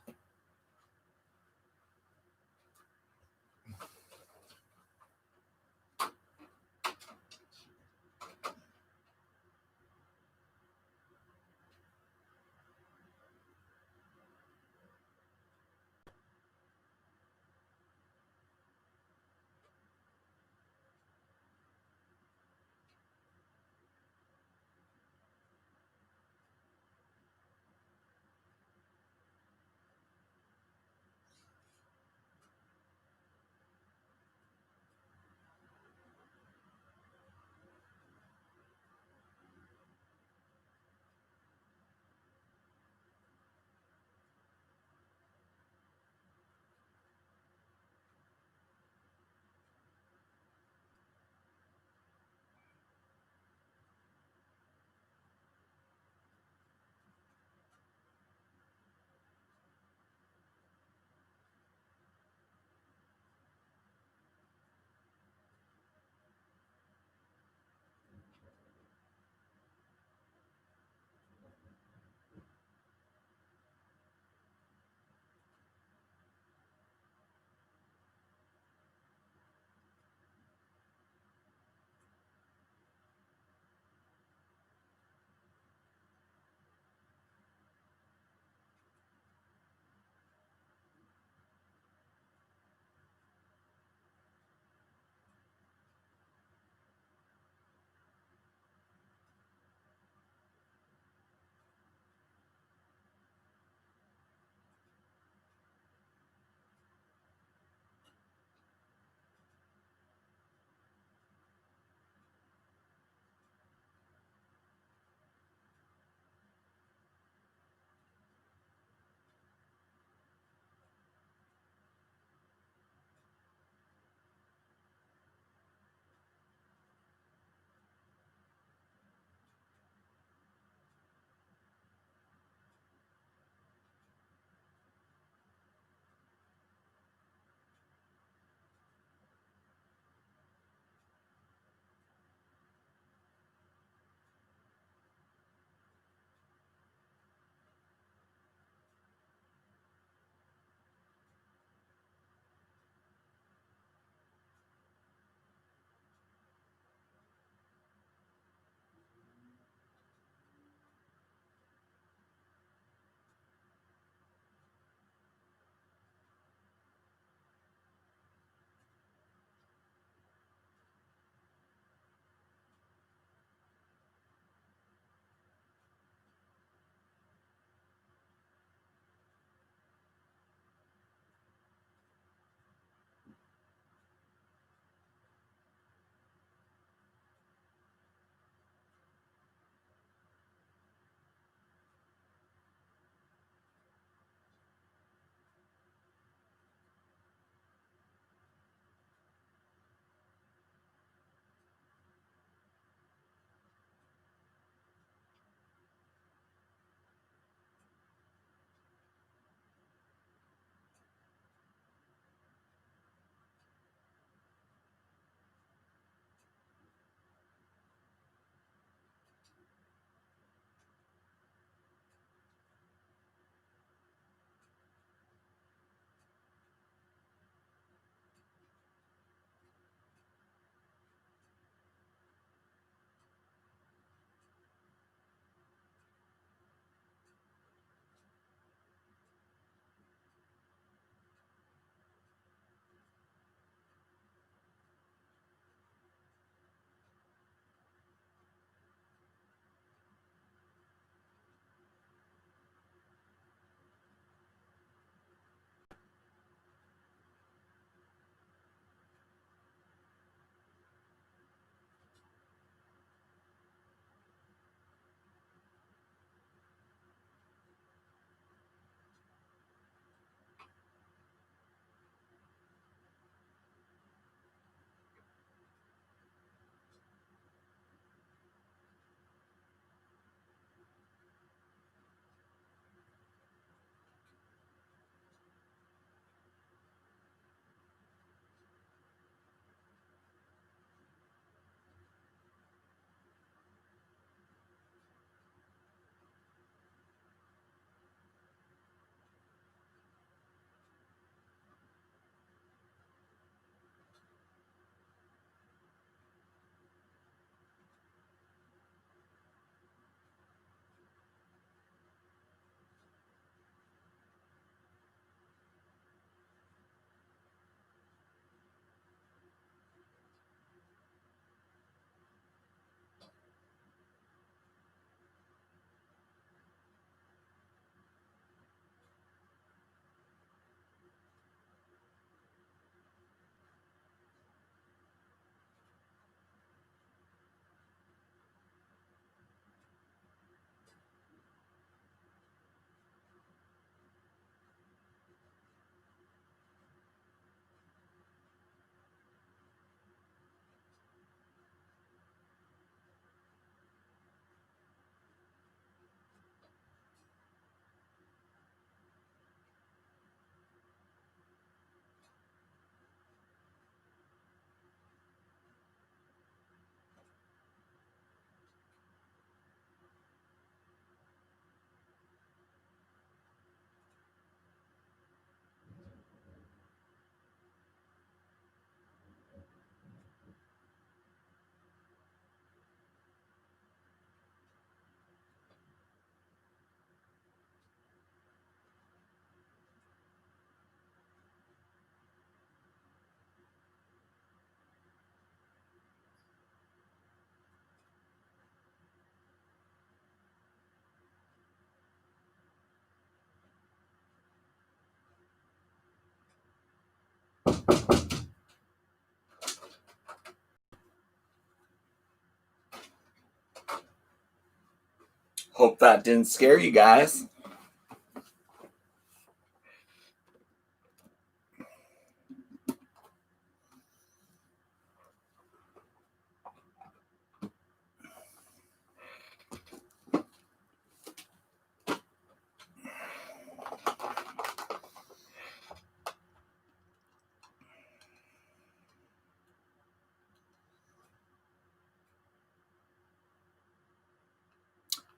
Hope that didn't scare you guys.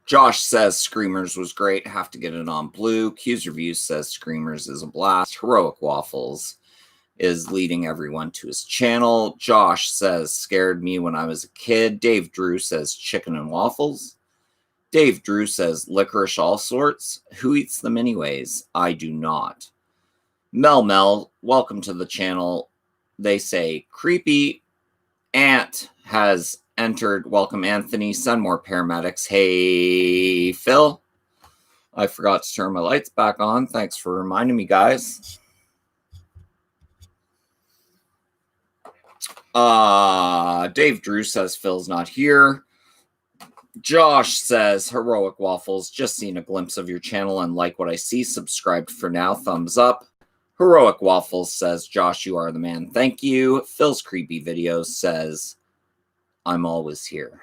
Josh says Screamers was great. Have to get it on Blue. Q's Reviews says Screamers is a blast. Heroic Waffles is leading everyone to his channel. Josh says scared me when I was a kid. Dave Drew says chicken and waffles. Dave Drew says licorice all sorts. Who eats them anyways? I do not. Mel, welcome to the channel. They say creepy. Ant has entered. Welcome, Anthony. Send more paramedics. Hey, Phil. I forgot to turn my lights back on. Thanks for reminding me, guys. Dave Drew says Phil's not here. Josh says Heroic Waffles. Just seen a glimpse of your channel and like what I see. Subscribed for now. Thumbs up. Heroic Waffles says, Josh, you are the man. Thank you. Phil's Creepy Videos says, I'm always here.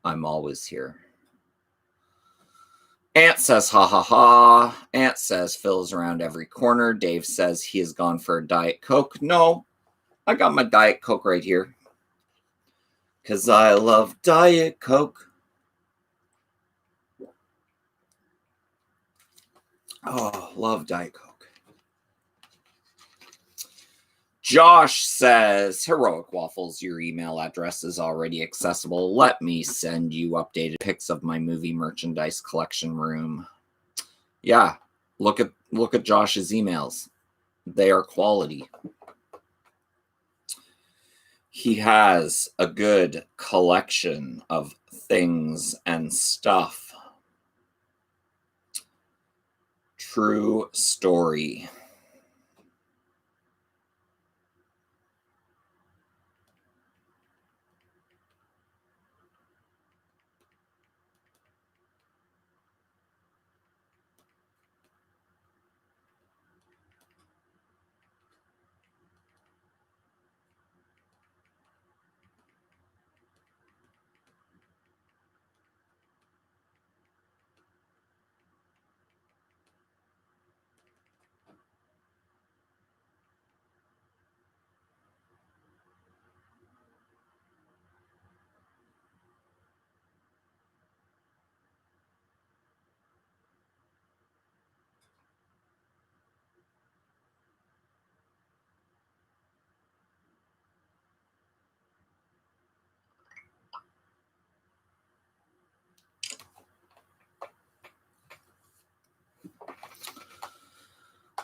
I'm always here. Ant says, ha ha ha. Ant says, Phil's around every corner. Dave says he has gone for a Diet Coke. No, I got my Diet Coke right here. Because I love Diet Coke. Oh, love Diet Coke. Josh says, Heroic Waffles, your email address is already accessible. Let me send you updated pics of my movie merchandise collection room. Yeah, look at Josh's emails. They are quality. He has a good collection of things and stuff. True story.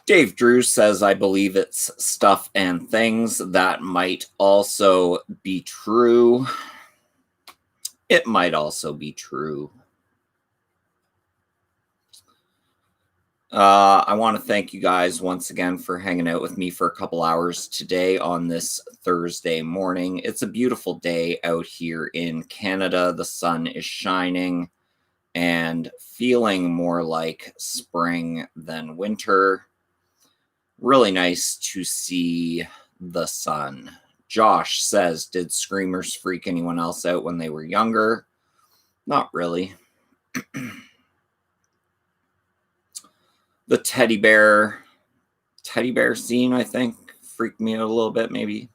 Dave Drew says, I believe it's stuff and things. That might also be true. It might also be true. I want to thank you guys once again for hanging out with me for a couple hours today on this Thursday morning. It's a beautiful day out here in Canada. The sun is shining and feeling more like spring than winter. Really nice to see the sun. Josh says, did Screamers freak anyone else out when they were younger? Not really. The teddy bear scene, I think, freaked me out a little bit, maybe.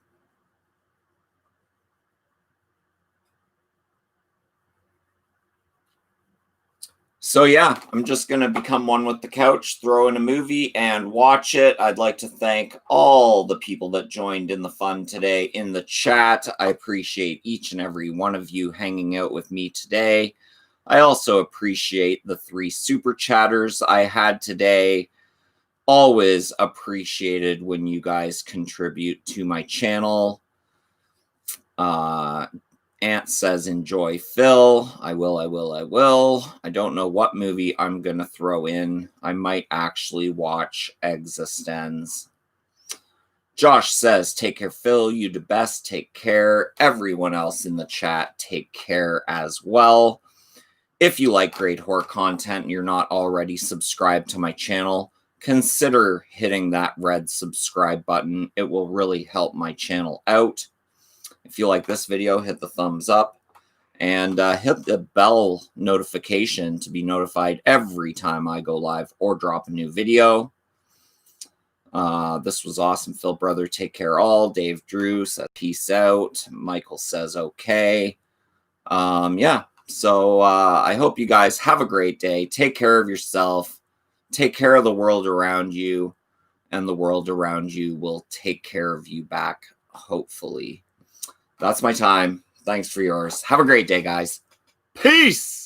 So yeah, I'm just going to become one with the couch, throw in a movie, and watch it. I'd like to thank all the people that joined in the fun today in the chat. I appreciate each and every one of you hanging out with me today. I also appreciate the 3 super chatters I had today. Always appreciated when you guys contribute to my channel. Ant says, enjoy Phil. I will. I don't know what movie I'm going to throw in. I might actually watch Existenz. Josh says, take care, Phil. You the best. Take care. Everyone else in the chat, take care as well. If you like great horror content and you're not already subscribed to my channel, consider hitting that red subscribe button. It will really help my channel out. If you like this video, hit the thumbs up and hit the bell notification to be notified every time I go live or drop a new video. This was awesome, Phil brother. Take care all. Dave Drew says peace out. Michael says okay. Yeah. So I hope you guys have a great day. Take care of yourself. Take care of the world around you, and the world around you will take care of you back, hopefully. That's my time. Thanks for yours. Have a great day, guys. Peace!